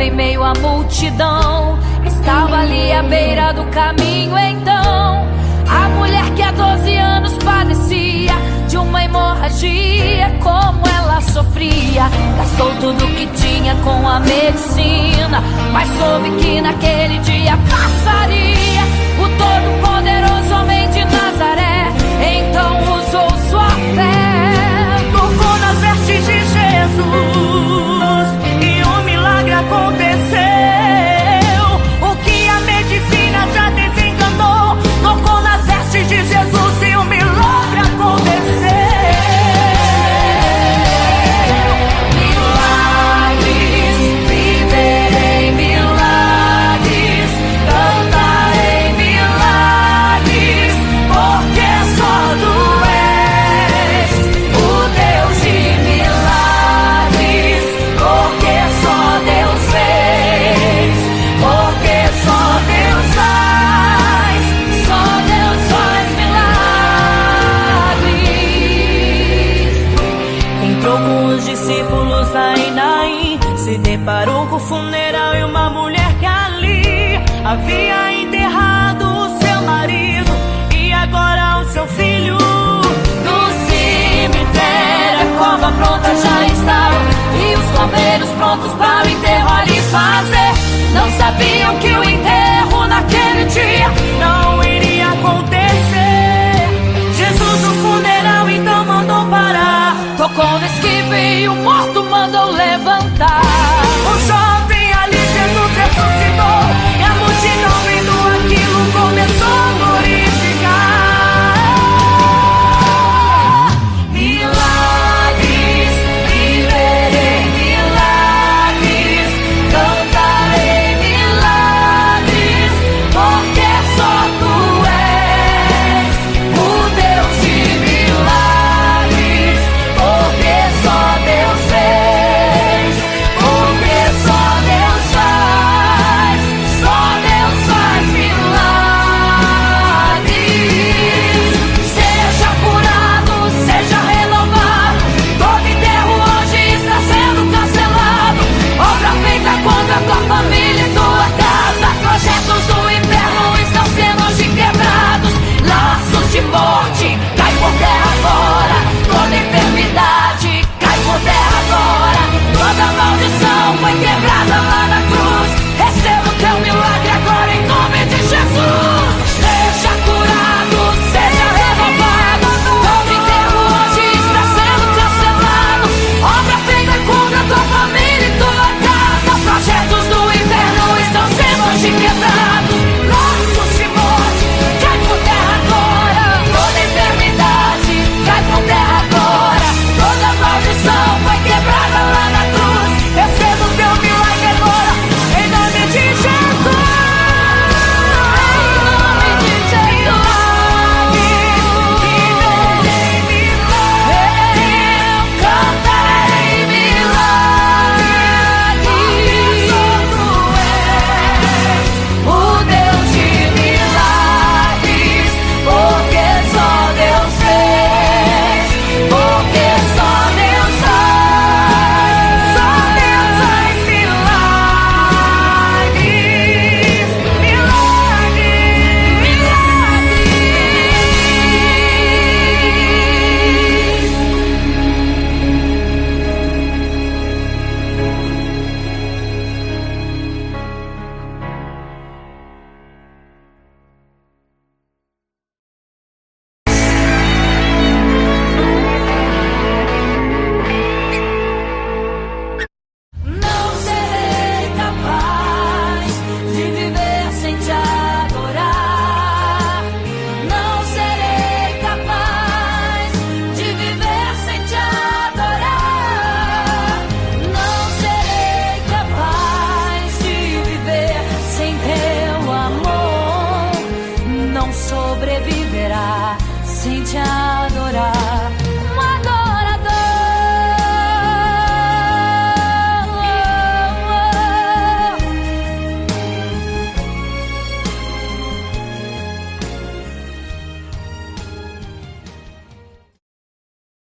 caminhava em meio à multidão. Estava ali à beira do caminho então a mulher que há 12 anos padecia de uma hemorragia. Como ela sofria, gastou tudo que tinha com a medicina, mas soube que naquele dia passaria o todo-poderoso homem de Nazaré. Então usou sua fé, tocou nas vestes de Jesus e um milagre aconteceu. O que a medicina já desenganou, tocou nas vestes de Jesus e um milagre aconteceu. Milagres, viverei milagres, cantarei milagres, porque só tu és o Deus de milagres, porque só Deus fez, porque só Deus faz, só Deus faz milagres. Entrou com os discípulos lá em Naim, se deparou com o funeral e uma mulher que ali havia enterrado o seu marido e agora o seu filho. No cemitério a cova pronta já estava e os bombeiros prontos para o enterro ali fazer. Não sabiam que